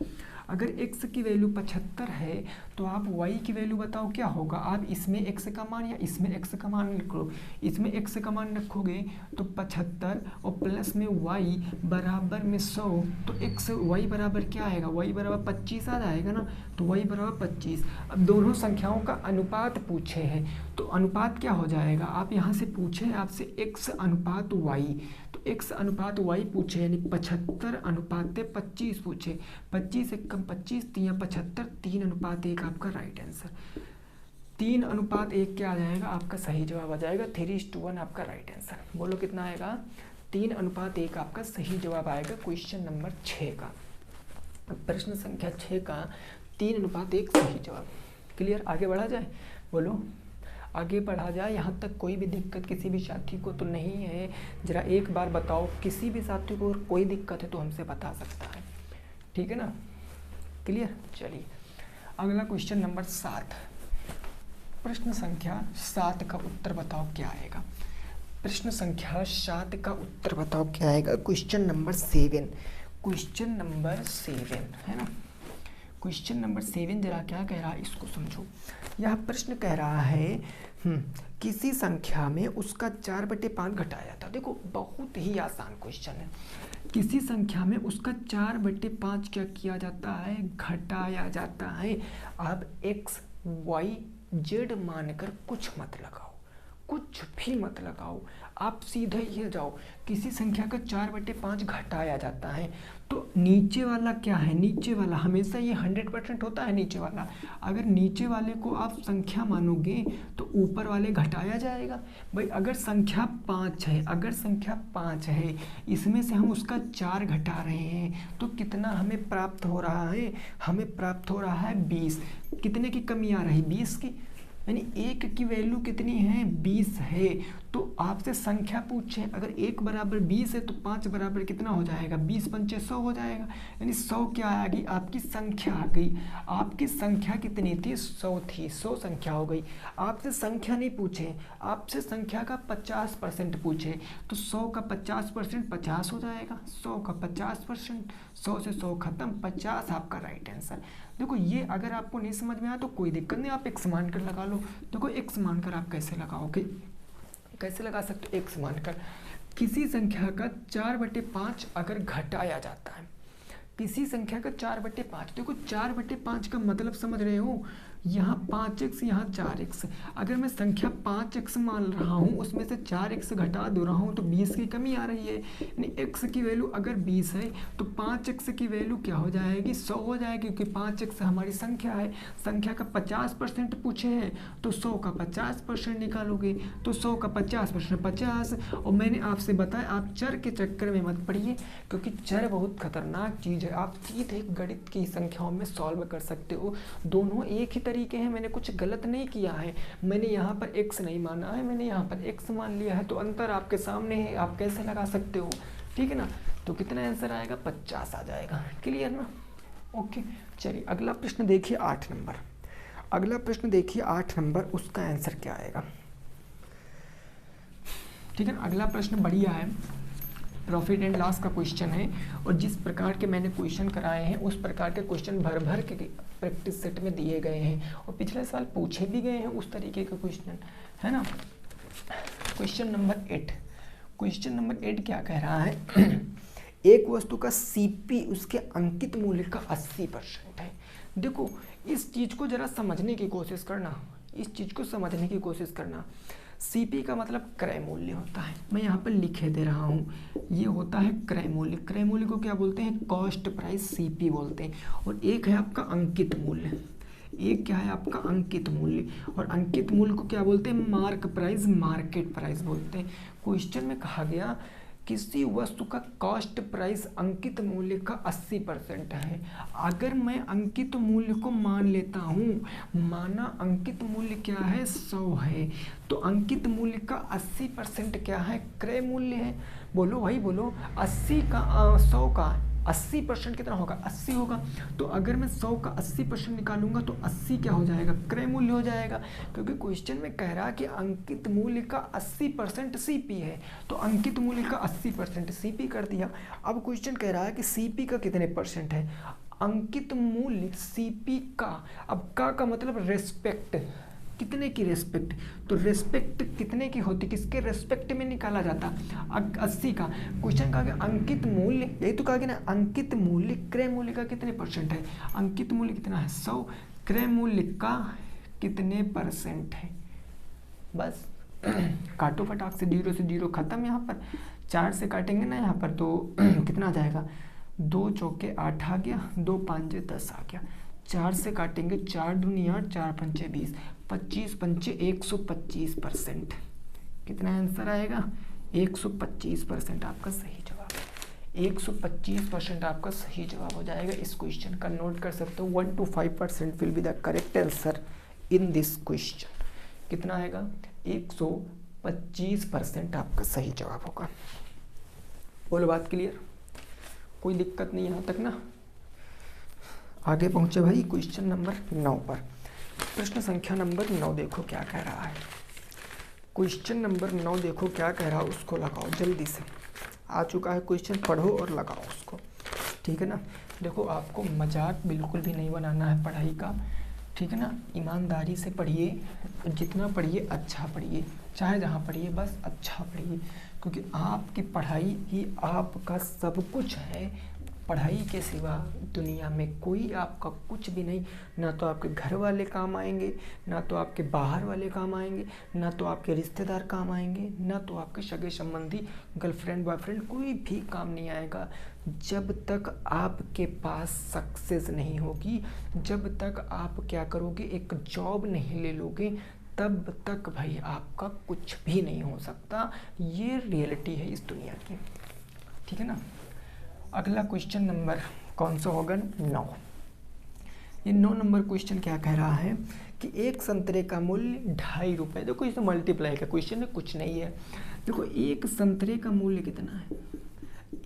अगर x की वैल्यू 75 है तो आप y की वैल्यू बताओ क्या होगा। आप इसमें x का मान या इसमें x का मान रखो, इसमें x का मान रखोगे तो 75 और प्लस में y बराबर में 100, तो x y बराबर क्या आएगा, y बराबर 25 आ जाएगा ना, तो y बराबर 25। अब दोनों संख्याओं का अनुपात पूछे हैं, तो अनुपात क्या हो जाएगा, आप यहाँ से पूछे आपसे x अनुपात y, तो x अनुपात y पूछे, यानी 75 अनुपात 25 पूछे, 25 एकम 25, 3 75, 3 अनुपात 1 आपका राइट आंसर। 3 अनुपात 1 क्या आ जाएगा, आपका सही जवाब आ जाएगा, 3:1 आपका राइट आंसर। बोलो कितना आएगा, 3 अनुपात 1 आपका सही जवाब आएगा क्वेश्चन नंबर 6 का। प्रश्न संख्या 6 का 3 अनुपात 1 सही जवाब। क्लियर, आगे बढ़ा जाए, बोलो आगे बढ़ा जाए। यहाँ तक कोई भी दिक्कत किसी भी साथी को तो नहीं है, जरा एक बार बताओ, किसी भी साथी को कोई दिक्कत है तो हमसे बता सकता है, ठीक है ना। क्लियर, चलिए अगला क्वेश्चन नंबर 7, प्रश्न संख्या 7 का उत्तर बताओ क्या आएगा। प्रश्न संख्या 7 का उत्तर बताओ क्या आएगा। क्वेश्चन नंबर 7, क्वेश्चन नंबर 7 है ना। क्वेश्चन नंबर 7 जरा क्या कह रहा है इसको समझो। यह प्रश्न कह रहा है किसी संख्या में उसका 4/5 घटाया था। देखो बहुत ही आसान क्वेश्चन है। किसी संख्या में उसका 4/5 क्या किया जाता है, घटाया जाता है। आप x y z मानकर कुछ मत लगाओ, कुछ भी मत लगाओ, आप सीधे ये जाओ, किसी संख्या का 4/5 घटाया जाता है, तो नीचे वाला क्या है, नीचे वाला हमेशा ये 100% होता है। नीचे वाला, अगर नीचे वाले को आप संख्या मानोगे तो ऊपर वाले घटाया जाएगा। भाई अगर संख्या 5 है, अगर संख्या 5 है, इसमें से हम उसका 4 घटा रहे हैं, तो कितना हमें प्राप्त हो रहा है, हमें प्राप्त हो रहा है 20। कितने की कमी आ रही, 20 की, यानी 1 की वैल्यू कितनी है, 20 है। तो आपसे संख्या पूछे, अगर 1 बराबर 20 है तो 5 बराबर कितना हो जाएगा, 20 पंचे 100 हो जाएगा, यानी 100 क्या आएगी, आपकी संख्या आ गई। आपकी संख्या कितनी थी, 100 थी, 100 संख्या हो गई। आपसे संख्या नहीं पूछे, आपसे संख्या का 50% पूछे, तो 100 का 50% 50 हो जाएगा, 100 का 50%, 100 से 100 खत्म, 50 आपका राइट आंसर। देखो ये अगर आपको नहीं समझ में आया तो कोई दिक्कत नहीं, आप x मानकर लगा लो। देखो x मानकर आप कैसे लगाओगे, कैसे लगा सकते हो, x मानकर किसी संख्या का 4/5 अगर घटाया जाता है, किसी संख्या का 4/5, देखो 4/5 का मतलब समझ रहे हो, यहाँ 5x यहाँ 4x, अगर मैं संख्या 5x मान रहा हूँ, उसमें से 4x घटा दे रहा हूँ तो 20 की कमी आ रही है, यानी x की वैल्यू अगर 20 है तो 5x की वैल्यू क्या हो जाएगी, 100 हो जाएगी, क्योंकि 5x हमारी संख्या है। संख्या का 50% पूछे हैं तो 100 का 50% निकालोगे, तो 100 का 50% 50। और मैंने आपसे बताया आप चर के चक्कर में मत पड़िए, क्योंकि चर बहुत खतरनाक चीज़ है। आप सीधे गणित की संख्याओं में सॉल्व कर सकते हो, दोनों एक ही तरीके हैं। मैंने कुछ गलत नहीं किया है, मैंने यहाँ पर x नहीं माना है, मैंने यहाँ पर x मान लिया है, तो अंतर आपके सामने है, आप कैसे लगा सकते हो, ठीक है ना। तो कितना आंसर आएगा, 50 आ जाएगा। क्लियर ना, ओके। चलिए अगला प्रश्न देखिए 8 नंबर, अगला प्रश्न देखिए 8 नंबर, उसका आंसर क्या आएगा, ठीक है ना। अगला प्रश्न बढ़िया है, प्रॉफिट एंड लॉस का क्वेश्चन है और जिस प्रकार के मैंने क्वेश्चन कराए हैं उस प्रकार के क्वेश्चन भर भर के प्रैक्टिस सेट में दिए गए हैं और पिछले साल पूछे भी गए हैं उस तरीके के क्वेश्चन, है ना। क्वेश्चन नंबर 8, क्वेश्चन नंबर 8 क्या कह रहा है एक वस्तु का सीपी उसके अंकित मूल्य का 80% है। देखो इस चीज़ को जरा समझने की कोशिश करना, इस चीज़ को समझने की कोशिश करना। सीपी का मतलब क्रय मूल्य होता है, मैं यहाँ पर लिखे दे रहा हूँ, ये होता है क्रय मूल्य। क्रय मूल्य को क्या बोलते हैं, कॉस्ट प्राइस, सीपी बोलते हैं। और एक है आपका अंकित मूल्य, एक क्या है आपका अंकित मूल्य, और अंकित मूल्य को क्या बोलते हैं, मार्क प्राइस, मार्केट प्राइस बोलते हैं। क्वेश्चन में कहा गया किसी वस्तु का कॉस्ट प्राइस अंकित मूल्य का 80% है। अगर मैं अंकित मूल्य को मान लेता हूँ, माना अंकित मूल्य क्या है 100 है, तो अंकित मूल्य का 80% क्या है, क्रय मूल्य है। बोलो भाई बोलो, 100 का 80% कितना होगा, 80 होगा। तो अगर मैं 100 का 80% निकालूंगा तो 80 क्या हो जाएगा, क्रय मूल्य हो जाएगा, क्योंकि क्वेश्चन में कह रहा है कि अंकित मूल्य का 80% सीपी है, तो अंकित मूल्य का 80% सीपी कर दिया। अब क्वेश्चन कह रहा है कि सीपी का कितने परसेंट है, अंकित मूल्य सीपी का, अब का मतलब रेस्पेक्ट, कितने की रेस्पेक्ट, तो रेस्पेक्ट कितने की होती, किसके रेस्पेक्ट में निकाला जाता, 80 का। क्वेश्चन कहा गया अंकित मूल्य, यही तो कहा गया ना, अंकित मूल्य क्रय मूल्य का कितने परसेंट है, अंकित मूल्य कितना है 100, क्रय मूल्य का कितने परसेंट है। बस काटो फटाक से, 0 से 0 खत्म। यहाँ पर 4 से काटेंगे ना यहाँ पर तो कितना आ जाएगा, 2 चौके 8 आ गया, 2 पंजे 10 आ गया। 4 से काटेंगे, 4 दूनी 8, 4 पंचे 20, 25 पंचे 125%। कितना आंसर आएगा, 125% आपका सही जवाब, 125% आपका सही जवाब हो जाएगा। इस क्वेश्चन का नोट कर सकते हो, 1 to 5% will be the correct answer in this question. कितना आएगा, 125% आपका सही जवाब होगा। बोलो बात क्लियर, कोई दिक्कत नहीं यहाँ तक ना। आगे पहुँचे भाई क्वेश्चन नंबर 9 पर। प्रश्न संख्या नंबर 9 देखो क्या कह रहा है। क्वेश्चन नंबर 9 देखो क्या कह रहा है, उसको लगाओ जल्दी से। आ चुका है क्वेश्चन, पढ़ो और लगाओ उसको, ठीक है ना। देखो आपको मजाक बिल्कुल भी नहीं बनाना है पढ़ाई का, ठीक है ना। ईमानदारी से पढ़िए, जितना पढ़िए अच्छा पढ़िए, चाहे जहाँ पढ़िए बस अच्छा पढ़िए, क्योंकि आपकी पढ़ाई ही आपका सब कुछ है। पढ़ाई के सिवा दुनिया में कोई आपका कुछ भी नहीं, ना तो आपके घर वाले काम आएंगे, ना तो आपके बाहर वाले काम आएंगे, ना तो आपके रिश्तेदार काम आएंगे, ना तो आपके सगे संबंधी, गर्लफ्रेंड बॉयफ्रेंड, कोई भी काम नहीं आएगा। जब तक आपके पास सक्सेस नहीं होगी, जब तक आप क्या करोगे, एक जॉब नहीं ले लोगे, तब तक भाई आपका कुछ भी नहीं हो सकता। ये रियलिटी है इस दुनिया की, ठीक है ना। अगला क्वेश्चन नंबर कौन सा होगा, 9। ये 9 नंबर क्वेश्चन क्या कह रहा है कि एक संतरे का मूल्य 2.5 रुपये। देखो इसे मल्टीप्लाई का क्वेश्चन में कुछ नहीं है। देखो एक संतरे का मूल्य कितना है,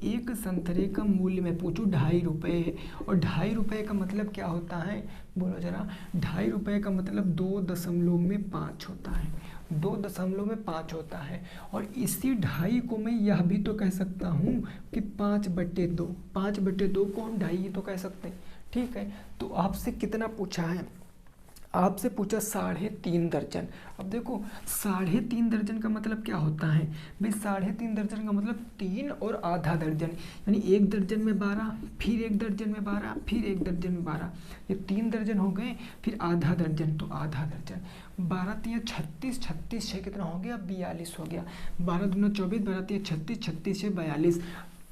एक संतरे का मूल्य मैं पूछूं 2.5 रुपये है, और 2.5 रुपये का मतलब क्या होता है, बोलो जरा। 2.5 रुपये का मतलब 2.5 होता है, 2.5 होता है। और इसी 2.5 को मैं यह भी तो कह सकता हूँ कि 5/2, 5/2 को हम 2.5 तो कह सकते हैं, ठीक है। तो आपसे कितना पूछा है, आपसे पूछा 3.5 दर्जन। अब देखो 3.5 दर्जन का मतलब क्या होता है भाई, 3.5 दर्जन का मतलब 3 और आधा दर्जन, यानी 1 दर्जन में 12, फिर 1 दर्जन में 12, फिर 1 दर्जन में 12, ये 3 दर्जन हो गए, फिर आधा दर्जन, तो आधा दर्जन 12 3 36, 36 6 कितना हो गया, 42 हो गया। 12 दूना 24, 12 3 36, 36 6 42।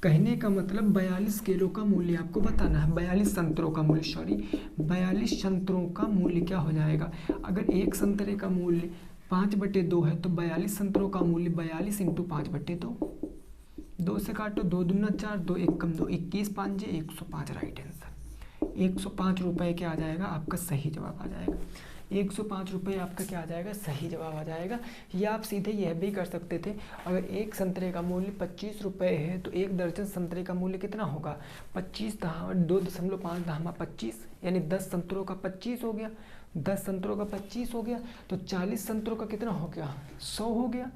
कहने का मतलब 42 किलो का मूल्य आपको बताना है, 42 संतरों का मूल्य, सॉरी 42 संतरों का मूल्य क्या हो जाएगा। अगर एक संतरे का मूल्य 5/2 है तो 42 संतरों का मूल्य 42 × 5/2, 2 से काटो, 2 दूना 4, 2 1 कम 2, 21 5 105 राइट आंसर। 105 रुपये क्या आ जाएगा, आपका सही जवाब आ जाएगा। 105 रुपये आपका क्या आ जाएगा, सही जवाब आ जाएगा। या आप सीधे यह भी कर सकते थे, अगर एक संतरे का मूल्य 25 रुपये है तो 1 दर्जन संतरे का मूल्य कितना होगा, 25 2.5 धामा 25, यानी 10 संतरों का 25 हो गया, 10 संतरों का 25 हो गया, तो 40 संतरों का कितना हो गया, 100 हो गया।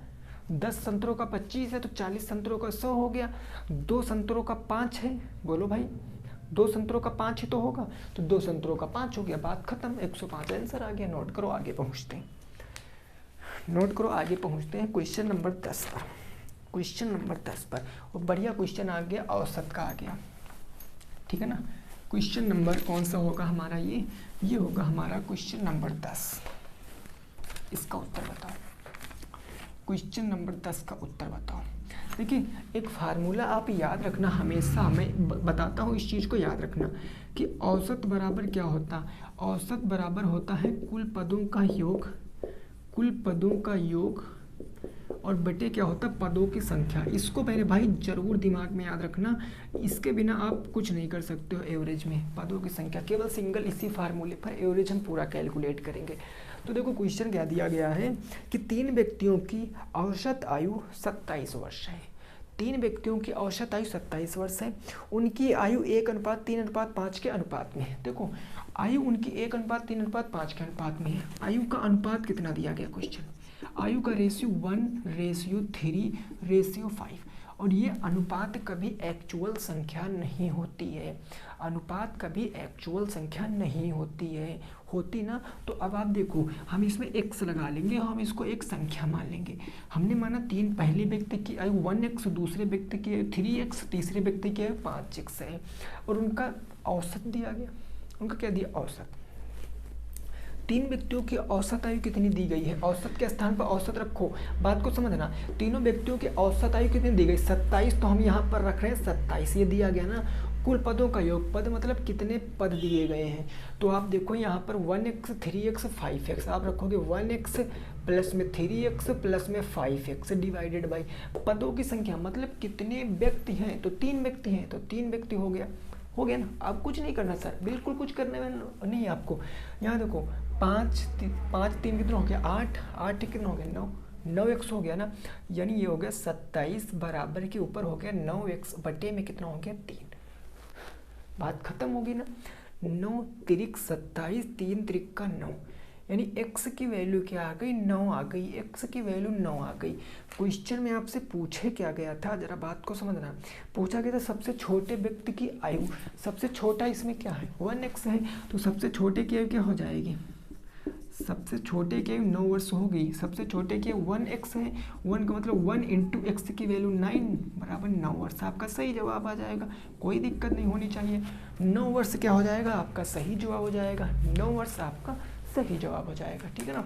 10 संतरों का 25 है तो 40 संतरों का 100 हो गया। 2 संतरों का 5 है, बोलो भाई 2 संतरों का 5 ही तो होगा, तो 2 संतरों का 5 हो गया, बात खत्म, 105 आंसर आ गया। नोट करो, आगे पहुँचते हैं, नोट करो, आगे पहुँचते हैं क्वेश्चन नंबर 10 पर। क्वेश्चन नंबर 10 पर और बढ़िया क्वेश्चन आ गया, औसत का आ गया, ठीक है ना। क्वेश्चन नंबर कौन सा होगा हमारा, ये होगा हमारा क्वेश्चन नंबर 10। इसका उत्तर बताओ, क्वेश्चन नंबर 10 का उत्तर बताओ। देखिए एक फार्मूला आप याद रखना हमेशा, मैं बताता हूँ इस चीज़ को याद रखना कि औसत बराबर क्या होता है, औसत बराबर होता है कुल पदों का योग, कुल पदों का योग और बटे क्या होता है पदों की संख्या। इसको मेरे भाई जरूर दिमाग में याद रखना, इसके बिना आप कुछ नहीं कर सकते हो। एवरेज में पदों की संख्या केवल सिंगल इसी फार्मूले पर एवरेज हम पूरा कैलकुलेट करेंगे। तो देखो क्वेश्चन क्या दिया गया है कि 3 व्यक्तियों की औसत आयु 27 वर्ष है। 3 व्यक्तियों की औसत आयु 27 वर्ष है, उनकी आयु 1:3:5 के अनुपात में है। देखो आयु उनकी 1:3:5 के अनुपात में है। आयु का अनुपात कितना दिया गया क्वेश्चन, आयु का रेशियो 1:3:5 और ये अनुपात कभी एक्चुअल संख्या नहीं होती है, अनुपात कभी एक्चुअल संख्या नहीं होती है, होती ना तो अब आप देखो हम इसमें x लगा लेंगे, हम इसको एक संख्या मान लेंगे। हमने माना 3 पहले व्यक्ति की आयु 1x, दूसरे व्यक्ति की आयु 3x, तीसरे व्यक्ति की आयु 5x है और उनका औसत दिया गया। उनका क्या दिया, औसत। 3 व्यक्तियों की औसत आयु कितनी दी गई है, औसत के स्थान पर औसत रखो, बात को समझना। तीनों व्यक्तियों की औसत आयु कितनी दी गई, 27, तो हम यहाँ पर रख रहे हैं 27, ये दिया गया ना। कुल पदों का योग, पद मतलब कितने पद दिए गए हैं, तो आप देखो यहाँ पर 1x 3x 5x, आप रखोगे 1x प्लस में 3x प्लस में 5x डिवाइडेड बाई पदों की संख्या मतलब कितने व्यक्ति हैं, तो 3 व्यक्ति हैं, तो 3 व्यक्ति हो गया ना। अब कुछ नहीं करना सर, बिल्कुल कुछ करने में नहीं आपको। यहाँ देखो 5 3 कितना हो गया, 8 कितना हो गया, 9x हो गया ना, यानी ये हो गया 27 बराबर के ऊपर हो गया 9x बटे में कितना हो गया 3, बात खत्म होगी ना। 9 तिरिक 27, 3 तिरिक का 9, यानी x की वैल्यू क्या आ गई, 9 आ गई, x की वैल्यू 9 आ गई। क्वेश्चन में आपसे पूछे क्या गया था, जरा बात को समझना। पूछा गया था सबसे छोटे व्यक्ति की आयु, सबसे छोटा इसमें क्या है 1x है, तो सबसे छोटे की आयु क्या हो जाएगी, सबसे छोटे की आयु 9 वर्ष होगी, सबसे छोटे की 1x है, 1 का मतलब 1 इंटू एक्स की वैल्यू 9 बराबर 9 वर्ष, आपका सही जवाब आ जाएगा, कोई दिक्कत नहीं होनी चाहिए। 9 वर्ष क्या हो जाएगा, आपका सही जवाब हो जाएगा, 9 वर्ष आपका सही जवाब हो जाएगा, ठीक है ना।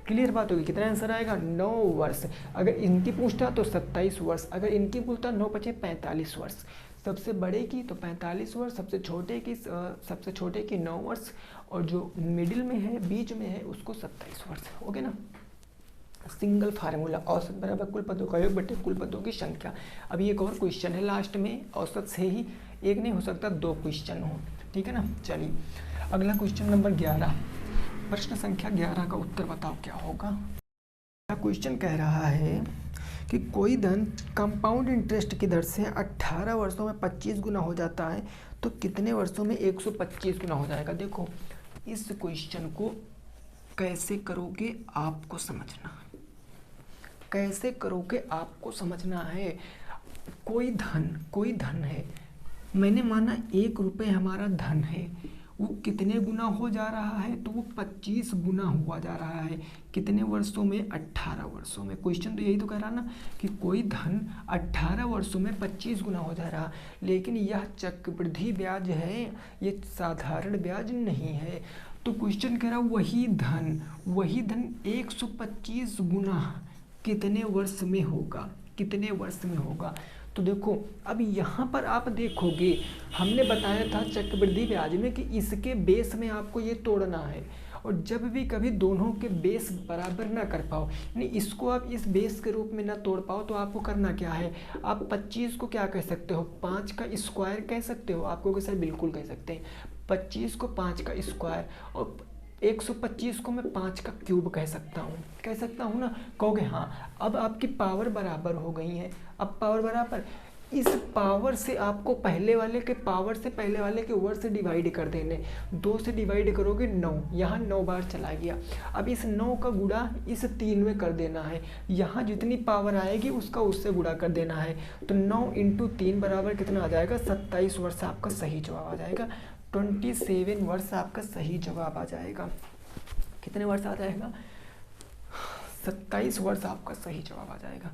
क्लियर बात होगी, कितना आंसर आएगा 9 वर्ष। अगर इनकी पूछता तो 27 वर्ष, अगर इनकी पूछता 9 × 5 = 45 वर्ष, सबसे बड़े की तो 45 वर्ष, सबसे छोटे की 9 वर्ष और जो मिडिल में है बीच में है उसको 27 वर्ष, ओके ना। सिंगल फार्मूला, औसत बराबर कुल पदों का योग बटे कुल पदों की संख्या। अभी एक और क्वेश्चन है लास्ट में, औसत से ही एक नहीं हो सकता 2 क्वेश्चन हो, ठीक है ना। चलिए अगला क्वेश्चन नंबर 11, प्रश्न संख्या 11 का उत्तर बताओ क्या होगा। क्वेश्चन कह रहा है कि कोई धन कंपाउंड इंटरेस्ट की दर से 18 वर्षों में 25 गुना हो जाता है तो कितने वर्षों में 125 गुना हो जाएगा। देखो इस क्वेश्चन को कैसे करोगे आपको समझना, कैसे करोगे आपको समझना है। कोई धन है, मैंने माना 1 रुपये हमारा धन है, वो कितने गुना हो जा रहा है, तो वो 25 गुना हुआ जा रहा है, कितने वर्षों में 18 वर्षों में। क्वेश्चन तो यही तो कह रहा ना कि कोई धन 18 वर्षों में 25 गुना हो जा रहा, लेकिन यह चक्रवृद्धि ब्याज है, ये साधारण ब्याज नहीं है। तो क्वेश्चन कह रहा वही धन 125 गुना कितने वर्ष में होगा, कितने वर्ष में होगा। तो देखो अब यहाँ पर आप देखोगे, हमने बताया था चक्रवृद्धि ब्याज में कि इसके बेस में आपको ये तोड़ना है, और जब भी कभी दोनों के बेस बराबर ना कर पाओ, यानी इसको आप इस बेस के रूप में ना तोड़ पाओ, तो आपको करना क्या है, आप 25 को क्या कह सकते हो, 5 का स्क्वायर कह सकते हो। आपको कैसे, बिल्कुल कह सकते हैं, 25 को 5 का स्क्वायर और 125 को मैं 5 का क्यूब कह सकता हूँ ना। कहोगे हाँ, अब आपकी पावर बराबर हो गई है। अब पावर बराबर इस पावर से आपको पहले वाले के पावर से पहले वाले के ओवर से डिवाइड कर देने। 2 से डिवाइड करोगे 9, यहाँ 9 बार चला गया। अब इस 9 का गुणा इस 3 में कर देना है, यहाँ जितनी पावर आएगी उसका उससे गुणा कर देना है। तो 9 × 3 बराबर कितना आ जाएगा? 27 वर्ष आपका सही जवाब आ जाएगा। 27 वर्ष आपका सही जवाब आ जाएगा। कितने वर्ष आ जाएगा? 27 वर्ष आपका सही जवाब आ जाएगा।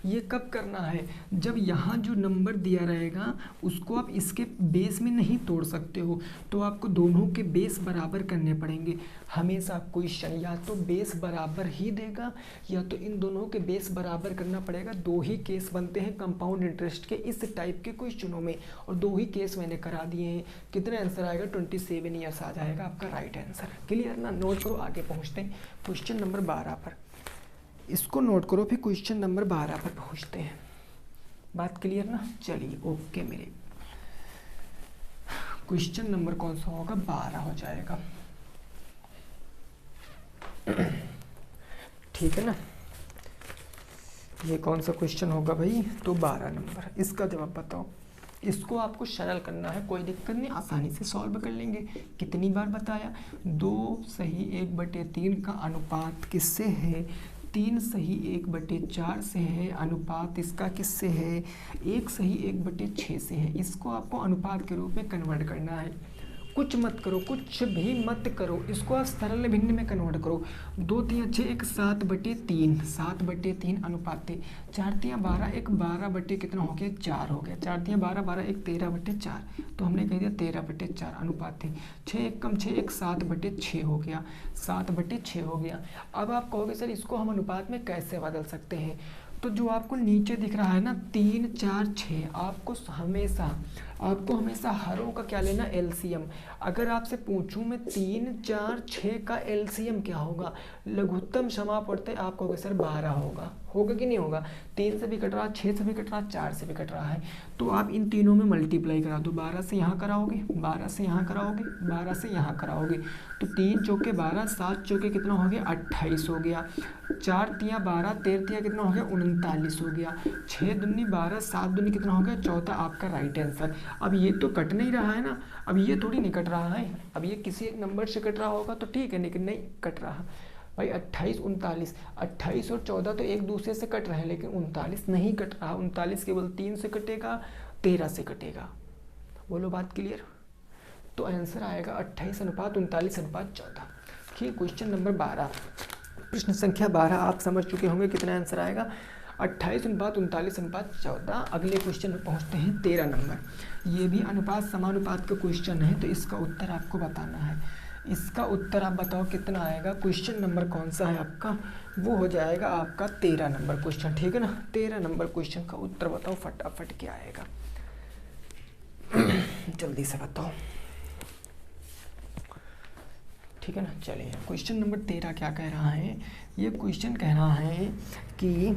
ये कब करना है? जब यहाँ जो नंबर दिया रहेगा उसको आप इसके बेस में नहीं तोड़ सकते हो, तो आपको दोनों के बेस बराबर करने पड़ेंगे। हमेशा क्वेश्चन या तो बेस बराबर ही देगा या तो इन दोनों के बेस बराबर करना पड़ेगा। 2 ही केस बनते हैं कंपाउंड इंटरेस्ट के इस टाइप के क्वेश्चनों में, और 2 ही केस मैंने करा दिए हैं। कितने आंसर आएगा? 27 ईयर्स आ जाएगा आपका राइट आंसर। क्लियर ना? नोट करो, आगे पहुँचते हैं क्वेश्चन नंबर 12 पर। इसको नोट करो, फिर क्वेश्चन नंबर 12 पर पहुँचते हैं। बात क्लियर ना? चलिए ओके। मेरे क्वेश्चन नंबर कौन सा होगा? 12 हो जाएगा। ठीक है ना? ये कौन सा क्वेश्चन होगा भाई? तो 12 नंबर। इसका जवाब बताओ। इसको आपको सरल करना है, कोई दिक्कत नहीं, आसानी से सॉल्व कर लेंगे। कितनी बार बताया? 2 सही 1/3 का अनुपात किससे है? 3 सही 1/4 से है। अनुपात इसका किससे है? 1 सही 1/6 से है। इसको आपको अनुपात के रूप में कन्वर्ट करना है। कुछ मत करो, कुछ भी मत करो, इसको आप सरल भिन्न में कन्वर्ट करो। 2 3 6 1 7/3, 7/3 अनुपात 4 3 12, 1 12 कितना हो गया? 4 हो गया। 4 3 12, 12 1 13/4, तो हमने कह दिया 13/4 अनुपात 6 1 कम 6 1 7/6 हो गया, 7/6 हो गया। अब आप कहोगे सर इसको हम अनुपात में कैसे बदल सकते हैं? तो जो आपको नीचे दिख रहा है ना 3 4 6, आपको हमेशा हरों का क्या लेना? एलसीएम। अगर आपसे पूछूं मैं 3 4 6 का एलसीएम क्या होगा? लघुत्तम समापवर्ती आप कहोगे सर 12 होगा कि नहीं होगा? 3 से भी कट रहा, 6 से भी कट रहा, 4 से भी कट रहा है, तो आप इन तीनों में मल्टीप्लाई करा दो। 12 से यहाँ कराओगे, 12 से यहाँ कराओगे, 12 से यहाँ कराओगे, तो 3 चौके 12, 7 चौके कितना हो गया? 28 हो गया। 4 तिया 12, 13 तिया कितना हो गया? 39 हो गया। 6 दूनी 12, 7 दूनी कितना हो गया? 14 आपका राइट आंसर। अब ये तो कट नहीं रहा है ना, अब ये थोड़ी नहीं कट रहा है। अब ये किसी एक नंबर से कट रहा होगा तो ठीक है, लेकिन नहीं कट रहा भाई। 28 39, 28 और 14 तो एक दूसरे से कट रहे हैं, लेकिन 39 नहीं कट रहा। 39 केवल 3 से कटेगा, 13 से कटेगा। बोलो बात क्लियर? तो आंसर आएगा 28:39:14। ठीक, क्वेश्चन नंबर 12, प्रश्न संख्या 12 आप समझ चुके होंगे। कितना आंसर आएगा? 28:39:14। अगले क्वेश्चन में पहुंचते हैं 13 नंबर। ये भी अनुपात समानुपात का क्वेश्चन है, तो इसका उत्तर आपको बताना है। इसका उत्तर आप बताओ कितना आएगा? क्वेश्चन नंबर कौन सा है आपका? वो हो जाएगा आपका 13 नंबर क्वेश्चन। ठीक है ना? 13 नंबर क्वेश्चन का उत्तर बताओ फटाफट क्या आएगा, जल्दी से बताओ। ठीक है ना? चलिए क्वेश्चन नंबर 13 क्या कह रहा है? ये क्वेश्चन कह रहा है कि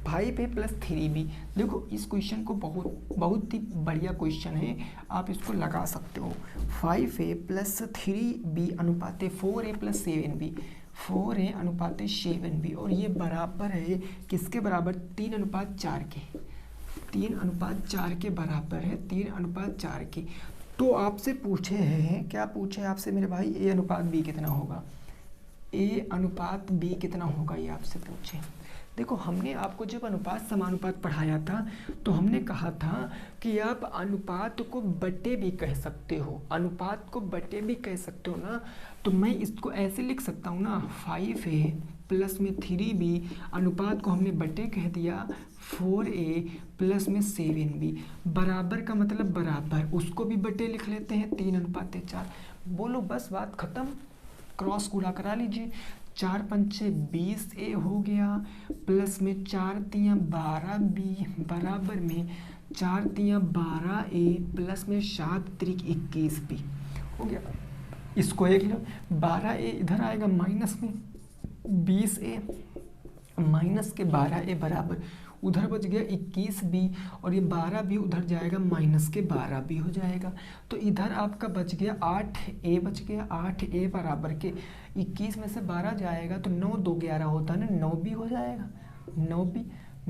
5a + 3b। देखो इस क्वेश्चन को बहुत ही बढ़िया क्वेश्चन है, आप इसको लगा सकते हो। 5a + 3b अनुपात 4a + 7b, 4a अनुपात 7b, और ये बराबर है किसके बराबर? 3:4 के। 3:4 के बराबर है, 3:4 के। तो आपसे पूछे हैं, क्या पूछे आपसे मेरे भाई? a अनुपात b कितना होगा? a अनुपात b कितना होगा, ये आपसे पूछे। देखो हमने आपको जब अनुपात समानुपात पढ़ाया था तो हमने कहा था कि आप अनुपात को बटे भी कह सकते हो, अनुपात को बटे भी कह सकते हो ना। तो मैं इसको ऐसे लिख सकता हूँ ना, 5a + 3b अनुपात को हमने बटे कह दिया, 4a + 7b बराबर का मतलब बराबर, उसको भी बटे लिख लेते हैं, 3:4। बोलो बस बात खत्म, क्रॉस गुणा करा लीजिए। 4 पंचे 20a हो गया, प्लस में 4 तिया 12b बराबर में 4 तिया 12a प्लस में 7 त्रिक 21b हो गया। इसको एक लो, 12a इधर आएगा माइनस में 20a माइनस के 12a बराबर, उधर बच गया 21b, और ये 12 भी उधर जाएगा, माइनस के 12 भी हो जाएगा। तो इधर आपका बच गया 8a बच गया, 8a बराबर के 21 में से 12 जाएगा तो 9 2 11 होता है ना, 9b हो जाएगा।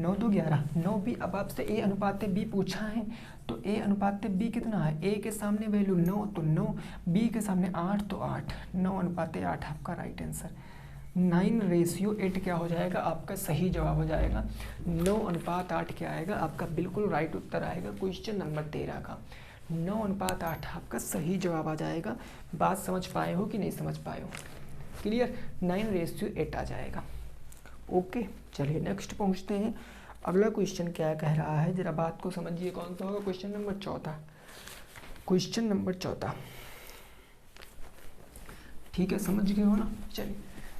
9 2 11, 9b। अब आपसे a अनुपात b पूछा है, तो a अनुपात b कितना है, a के सामने वैल्यू 9 तो 9, b के सामने 8 तो 8, 9 अनुपात 8 आपका राइट आंसर। 9:8 क्या हो जाएगा, आपका सही जवाब हो जाएगा। 9 अनुपात 8 क्या आएगा, आपका बिल्कुल राइट उत्तर आएगा क्वेश्चन नंबर 13 का। 9 अनुपात 8 आपका सही जवाब आ जाएगा। बात समझ पाए हो कि नहीं समझ पाए हो, क्लियर। 9:8 आ जाएगा। ओके, चलिए नेक्स्ट पहुंचते हैं। अगला क्वेश्चन क्या कह रहा है, जरा बात को समझिए। कौन सा होगा, क्वेश्चन नंबर 14। क्वेश्चन नंबर 14, ठीक है, समझ गए हो ना। चलिए,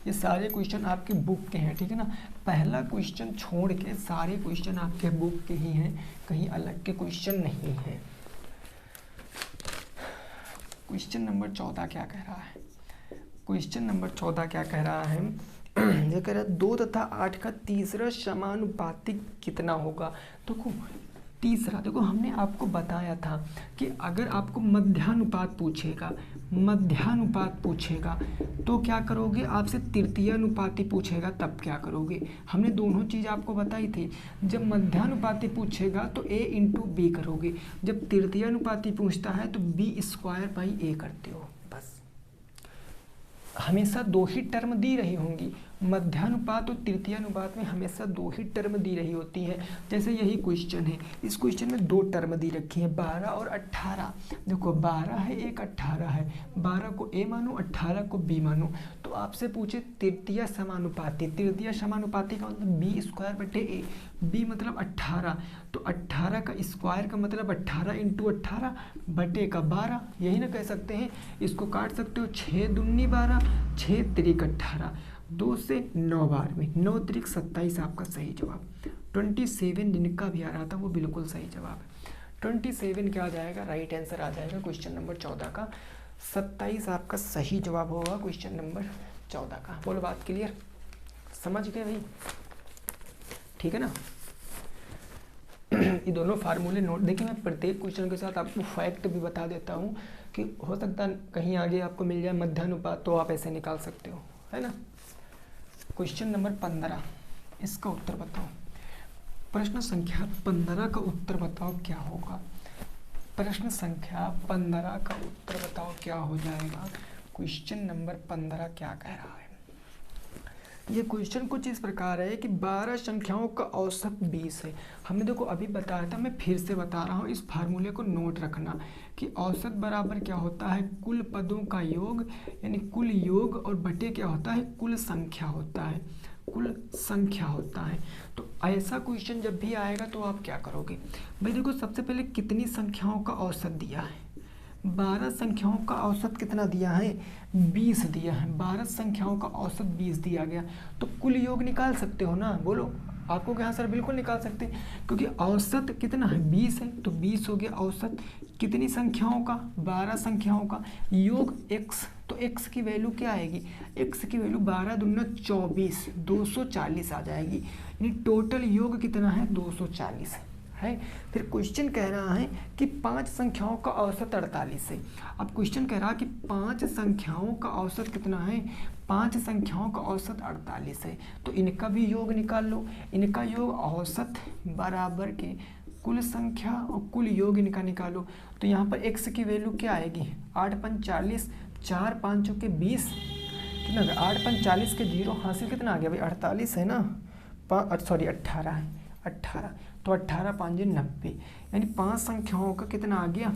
ये सारे क्वेश्चन आपके बुक के हैं, ठीक है ना। पहला क्वेश्चन छोड़ के सारे क्वेश्चन आपके बुक के ही हैं, कहीं अलग के क्वेश्चन नहीं है। क्वेश्चन नंबर 14 क्या कह रहा है, क्वेश्चन नंबर 14 क्या कह रहा है, ये कह रहा है 2 तथा 8 का तीसरा समानुपातिक कितना होगा। देखो तीसरा, देखो हमने आपको बताया था कि अगर आपको मध्यानुपात पूछेगा, मध्यानुपात पूछेगा तो क्या करोगे, आपसे तृतीयानुपाती पूछेगा तब क्या करोगे। हमने दोनों चीज़ आपको बताई थी। जब मध्यानुपाती पूछेगा तो a इंटू बी करोगे, जब तृतीयानुपाती पूछता है तो b² करते हो। बस हमेशा 2 ही टर्म दी रही होंगी, मध्यानुपात और तृतीयानुपात में हमेशा 2 ही टर्म दी रही होती है। जैसे यही क्वेश्चन है, इस क्वेश्चन में 2 टर्म दी रखी है, 12 और 18। देखो 12 है, एक 18 है, 12 को a मानो, 18 को b मानो। तो आपसे पूछे तृतीय समानुपाती, तृतीय समानुपाती का मतलब b²/a, b मतलब 18, तो 18 का स्क्वायर का मतलब 18 इंटू 18 बटे का 12, यही ना कह सकते हैं। इसको काट सकते हो, 6 दूनी 12, 6 त्रिक 18, 2 से 9 बार में 9 त्रिक 27 आपका सही जवाब। 27 जिनका भी आ रहा था वो बिल्कुल सही जवाब है। 27 क्या आ जाएगा, राइट आंसर आ जाएगा क्वेश्चन नंबर 14 का। 27 आपका सही जवाब होगा क्वेश्चन नंबर 14 का। बोलो बात क्लियर, समझ गए भाई, ठीक है ना। ये दोनों फार्मूले नोट, देखिए मैं प्रत्येक क्वेश्चन के साथ आपको फैक्ट भी बता देता हूँ कि हो सकता है कहीं आगे आपको मिल जाए मध्यानुपात, तो आप ऐसे निकाल सकते हो, है ना। क्वेश्चन नंबर 15, इसका उत्तर बताओ। प्रश्न संख्या 15 का उत्तर बताओ क्या होगा। प्रश्न संख्या 15 का उत्तर बताओ क्या हो जाएगा। क्वेश्चन नंबर 15 क्या कह रहा है, ये क्वेश्चन कुछ इस प्रकार है कि 12 संख्याओं का औसत 20 है। हमने देखो अभी बताया था, मैं फिर से बता रहा हूँ, इस फार्मूले को नोट रखना कि औसत बराबर क्या होता है, कुल पदों का योग, यानी कुल योग, और बटे क्या होता है, कुल संख्या होता है, कुल संख्या होता है। तो ऐसा क्वेश्चन जब भी आएगा तो आप क्या करोगे भाई। देखो सबसे पहले कितनी संख्याओं का औसत दिया है, 12 संख्याओं का औसत कितना दिया है, 20 दिया है। 12 संख्याओं का औसत 20 दिया गया, तो कुल योग निकाल सकते हो ना, बोलो। आपको क्या सर, बिल्कुल निकाल सकते हैं, क्योंकि औसत कितना है, 20 है, तो 20 हो गया औसत। कितनी संख्याओं का, 12 संख्याओं का, योग x, तो x की वैल्यू क्या आएगी, x की वैल्यू 12 दूना 24, 240 आ जाएगी, यानी टोटल योग कितना है, 240 है। फिर क्वेश्चन कह रहा है कि 5 संख्याओं का औसत 48 है। अब क्वेश्चन कह रहा है कि 5 संख्याओं का औसत कितना है, 5 संख्याओं का औसत 48 है, तो इनका भी योग निकाल लो। इनका योग औसत बराबर के कुल संख्या और कुल योग इनका निकालो। तो यहाँ पर x की वैल्यू क्या आएगी, 8 5 40, 4 5 चौके 20, कितना, 8 5 40 के 0 हासिल कितना आ गया भाई, 48 है ना, सॉरी 18 है, 18, तो 18 5 90, यानी 5 संख्याओं का कितना आ गया,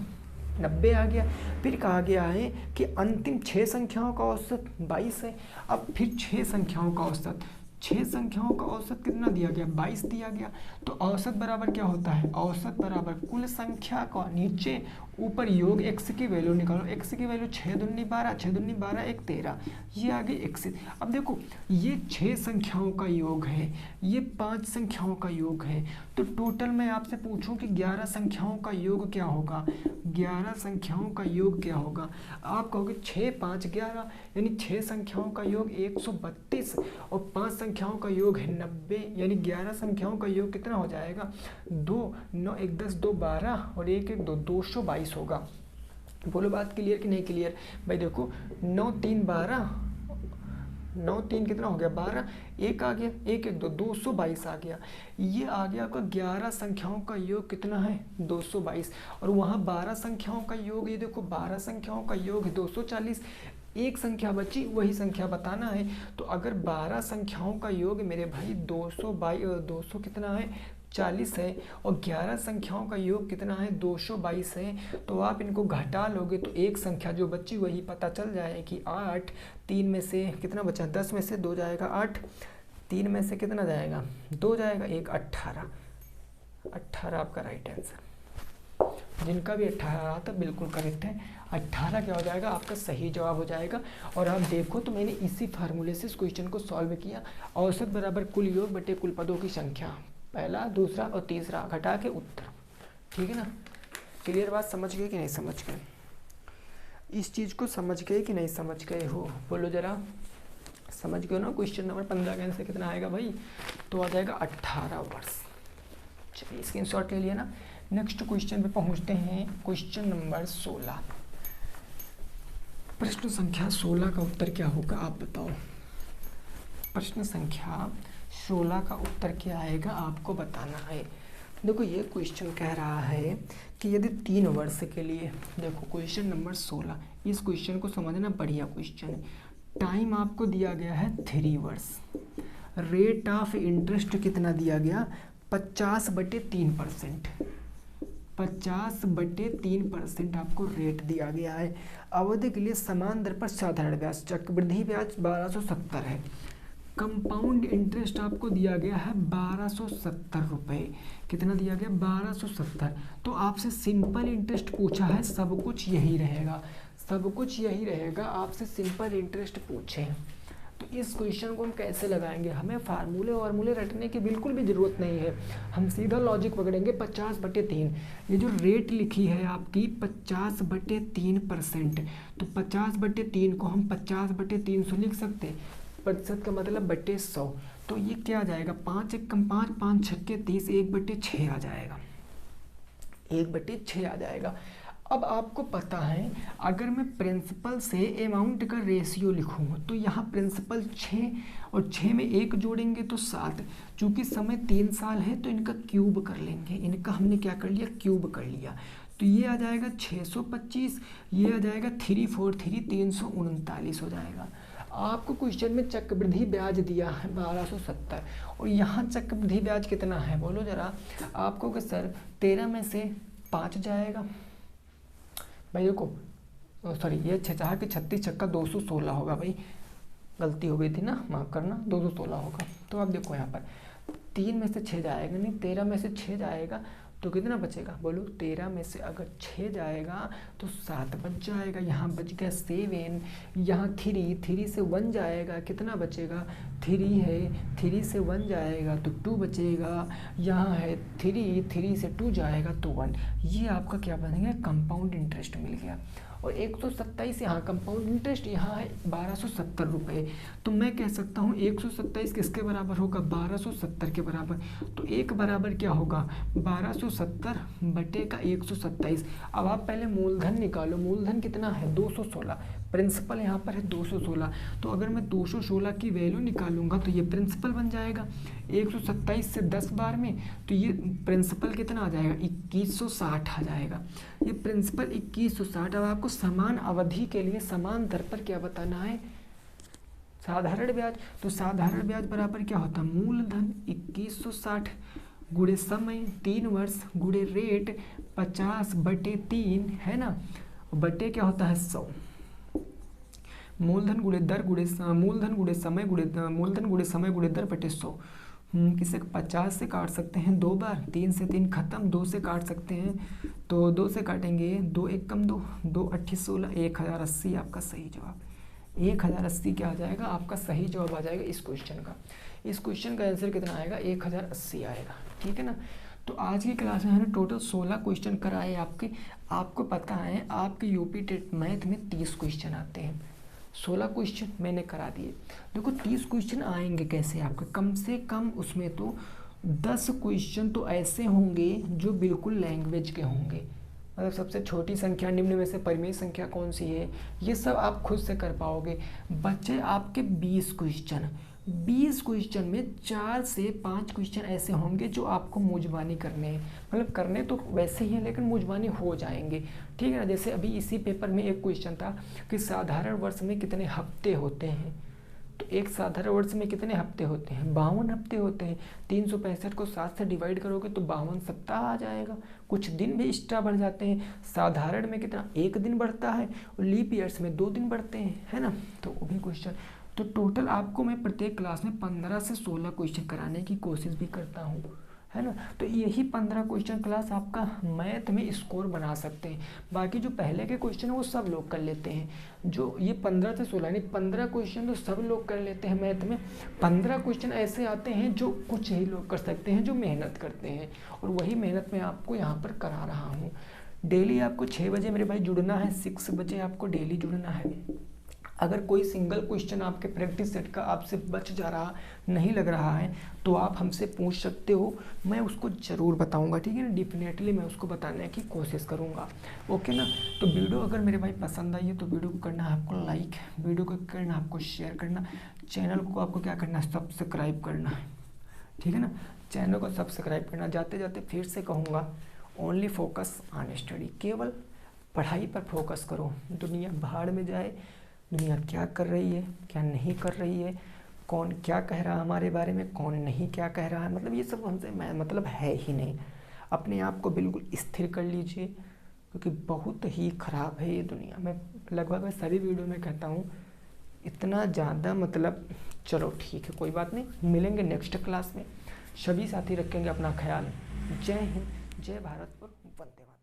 90 आ गया। फिर कहा गया है कि अंतिम 6 संख्याओं का औसत 22 है। अब फिर 6 संख्याओं का औसत, 6 संख्याओं का औसत कितना दिया गया, 22 दिया गया। तो औसत बराबर क्या होता है, औसत बराबर कुल संख्या का नीचे ऊपर योग x की वैल्यू निकालो। x की वैल्यू 6 दूनी 12, 6 दूनी 12 1 13, ये आ गई x। अब देखो ये 6 संख्याओं का योग है, ये 5 संख्याओं का योग है, तो टोटल मैं आपसे पूछूं कि 11 संख्याओं का योग क्या होगा, 11 संख्याओं का योग क्या होगा। आप कहोगे 6 5 11, यानी 6 संख्याओं का योग 132 और 5 संख्याओं का योग है 90, यानी 11 संख्याओं का योग कितना हो जाएगा, 2 9 1 10 2 12 और 1 1 2 222 होगा। बोलो बात क्लियर कि नहीं क्लियर भाई। देखो 9 3 12 9 3 कितना हो गया 12, एक आ गया, एक एक दो 222 आ गया। ये आ गया आपका 11 संख्याओं का योग कितना है 222, और वहाँ 12 संख्याओं का योग, ये देखो 12 संख्याओं का योग है 240। एक संख्या बची, वही संख्या बताना है। तो अगर 12 संख्याओं का योग मेरे भाई 200 कितना है 40 है, और 11 संख्याओं का योग कितना है 222 है, तो आप इनको घटा लोगे तो एक संख्या जो बची वही पता चल जाए कि 8, 3 में से कितना बचा, 10 में से 2 जाएगा 8, 3 में से कितना जाएगा 2 जाएगा, एक 18, 18 आपका राइट आंसर। जिनका भी 18 आता बिल्कुल करेक्ट है, 18 क्या हो जाएगा आपका सही जवाब हो जाएगा। और आप देखो तो मैंने इसी फार्मूले से इस क्वेश्चन को सॉल्व किया। औसत बराबर कुल योग बटे कुल पदों की संख्या, पहला दूसरा और तीसरा घटा के उत्तर, ठीक है ना। क्लियर बात, समझ गए कि नहीं समझ गए, इस चीज़ को समझ गए कि नहीं समझ गए हो, बोलो जरा, समझ गए ना। क्वेश्चन नंबर 15 का आंसर कितना आएगा भाई, तो आ जाएगा 18 वर्ष। चलिए स्क्रीनशॉट ले लिया ना। नेक्स्ट क्वेश्चन पे पहुंचते हैं, क्वेश्चन नंबर 16। प्रश्न संख्या 16 का उत्तर क्या होगा आप बताओ। प्रश्न संख्या 16 का उत्तर क्या आएगा आपको बताना है। देखो ये क्वेश्चन कह रहा है कि यदि 3 वर्ष के लिए, देखो क्वेश्चन नंबर 16, इस क्वेश्चन को समझना, बढ़िया क्वेश्चन है। टाइम आपको दिया गया है 3 वर्ष, रेट ऑफ इंटरेस्ट कितना दिया गया 50/3%, 50/3% आपको रेट दिया गया है। अवधि के लिए समान दर पर साधारण ब्याज, चक्रवृद्धि ब्याज 1270 है। कंपाउंड इंटरेस्ट आपको दिया गया है 1270 रुपये, कितना दिया गया 1270। तो आपसे सिंपल इंटरेस्ट पूछा है, सब कुछ यही रहेगा, सब कुछ यही रहेगा, आपसे सिंपल इंटरेस्ट पूछे। तो इस क्वेश्चन को हम कैसे लगाएंगे, हमें फार्मूले वार्मूले रटने की बिल्कुल भी ज़रूरत नहीं है, हम सीधा लॉजिक पकड़ेंगे। 50/3, ये जो रेट लिखी है आपकी 50/3%, तो 50/3 को हम 50/300 लिख सकते हैं, प्रतिशत का मतलब बटे 100। तो ये क्या आ जाएगा 5 1 कम 5, 5 6 30, 1/6 आ जाएगा, 1/6 आ जाएगा। अब आपको पता है अगर मैं प्रिंसिपल से अमाउंट का रेशियो लिखूँगा तो यहाँ प्रिंसिपल 6 और 6 में 1 जोड़ेंगे तो 7, चूँकि समय 3 साल है तो इनका क्यूब कर लेंगे, इनका हमने क्या कर लिया क्यूब कर लिया। तो ये आ जाएगा 625, ये आ जाएगा 343, 339 हो जाएगा। आपको क्वेश्चन में चक्रवृद्धि ब्याज दिया है 1270, और यहाँ चक्रवृद्धि ब्याज कितना है बोलो जरा आपको कि सर 13 में से 5 जाएगा भाई। देखो सॉरी, ये 6 के 36 छक्का 216 होगा भाई, गलती हो गई थी ना, माफ़ करना, 216 होगा। तो आप देखो यहाँ पर 3 में से 6 जाएगा नहीं, 13 में से 6 जाएगा तो कितना बचेगा बोलो, 13 में से अगर 6 जाएगा तो 7 बच जाएगा, यहाँ बच गया 7, यहाँ 3 से 1 जाएगा, कितना बचेगा 3 है, 3 से 1 जाएगा तो 2 बचेगा, यहाँ है 3 से 2 जाएगा तो 1। ये आपका क्या बन गया कंपाउंड इंटरेस्ट मिल गया। और 127 यहाँ कंपाउंड इंटरेस्ट, यहाँ है 1270 रुपये। तो मैं कह सकता हूँ 127 किसके बराबर होगा 1270 के बराबर। तो एक बराबर क्या होगा 1270 बटे का 127। अब आप पहले मूलधन निकालो, मूलधन कितना है 216, प्रिंसिपल यहाँ पर है 216। तो अगर मैं 216 की वैल्यू निकालूंगा तो ये प्रिंसिपल बन जाएगा 127 से 10 बार में, तो ये प्रिंसिपल कितना आ जाएगा 2160 आ जाएगा, ये प्रिंसिपल 2160। अब आपको समान अवधि के लिए समान दर पर क्या बताना है साधारण ब्याज। तो साधारण ब्याज बराबर क्या होता है मूलधन 2160 गुणे समय 3 वर्ष गुणे रेट 50/3 है ना, बटे क्या होता है 100। मूलधन गुणे दर गुणे मूलधन गुणे समय गुणे मूलधन गुणे समय गुणे दर बटे 100। किसे 50 से काट सकते हैं 2 बार, 3 से 3 खत्म, 2 से काट सकते हैं तो 2 से काटेंगे 2 1 कम 2, 2 8 16, 1080 आपका सही जवाब। 1080 क्या आ जाएगा आपका सही जवाब आ जाएगा इस क्वेश्चन का। इस क्वेश्चन का आंसर कितना आएगा 1080 आएगा, ठीक है ना। तो आज की क्लास में हमने टोटल 16 क्वेश्चन कराए आपके। आपको पता है आपके यूपी टेट मैथ में 30 क्वेश्चन आते हैं, 16 क्वेश्चन मैंने करा दिए। देखो 30 क्वेश्चन आएंगे कैसे आपके, कम से कम उसमें तो 10 क्वेश्चन तो ऐसे होंगे जो बिल्कुल लैंग्वेज के होंगे, मतलब सबसे छोटी संख्या निम्न में से परिमेय संख्या कौन सी है, ये सब आप खुद से कर पाओगे। बच्चे आपके 20 क्वेश्चन में 4 से 5 क्वेश्चन ऐसे होंगे जो आपको मूंजबानी करने हैं, मतलब करने तो वैसे ही हैं लेकिन मूंजबानी हो जाएंगे, ठीक है ना। जैसे अभी इसी पेपर में एक क्वेश्चन था कि साधारण वर्ष में कितने हफ्ते होते हैं, तो एक साधारण वर्ष में कितने हफ्ते होते हैं, 52 हफ्ते होते हैं। 365 को 7 से डिवाइड करोगे तो 52 सप्ताह आ जाएगा। कुछ दिन भी एक्स्ट्रा बढ़ जाते हैं, साधारण में कितना 1 दिन बढ़ता है और लीप ईयर्स में 2 दिन बढ़ते हैं, है ना। तो वो भी क्वेश्चन, तो टोटल आपको मैं प्रत्येक क्लास में 15 से 16 क्वेश्चन कराने की कोशिश भी करता हूँ, है ना। तो यही 15 क्वेश्चन क्लास आपका मैथ में स्कोर बना सकते हैं। बाकी जो पहले के क्वेश्चन है वो सब लोग कर लेते हैं, जो ये 15 से 16 यानी 15 क्वेश्चन तो सब लोग कर लेते हैं मैथ में। 15 क्वेश्चन ऐसे आते हैं जो कुछ ही लोग कर सकते हैं जो मेहनत करते हैं, और वही मेहनत मैं आपको यहाँ पर करा रहा हूँ। डेली आपको 6 बजे मेरे भाई जुड़ना है, 6 बजे आपको डेली जुड़ना है। अगर कोई सिंगल क्वेश्चन आपके प्रैक्टिस सेट का आपसे बच जा रहा, नहीं लग रहा है, तो आप हमसे पूछ सकते हो, मैं उसको ज़रूर बताऊंगा, ठीक है ना। डेफिनेटली मैं उसको बताने की कोशिश करूंगा, ओके ना। तो वीडियो अगर मेरे भाई पसंद आई है तो वीडियो को करना है आपको लाइक, वीडियो को करना आपको शेयर करना, चैनल को आपको क्या करना है, सब्सक्राइब करना है, ठीक है ना। चैनल को सब्सक्राइब करना। जाते जाते फिर से कहूँगा, ओनली फोकस ऑन स्टडी, केवल पढ़ाई पर फोकस करो। दुनिया भाड़ में जाए, दुनिया क्या कर रही है क्या नहीं कर रही है, कौन क्या कह रहा है हमारे बारे में, कौन नहीं क्या कह रहा है, मतलब ये सब हमसे मतलब है ही नहीं। अपने आप को बिल्कुल स्थिर कर लीजिए, क्योंकि बहुत ही ख़राब है ये दुनिया। मैं लगभग सभी वीडियो में कहता हूँ, इतना ज़्यादा मतलब। चलो ठीक है, कोई बात नहीं, मिलेंगे नेक्स्ट क्लास में। सभी साथी रखेंगे अपना ख्याल। जय हिंद, जय भारत और वंदे मातरम।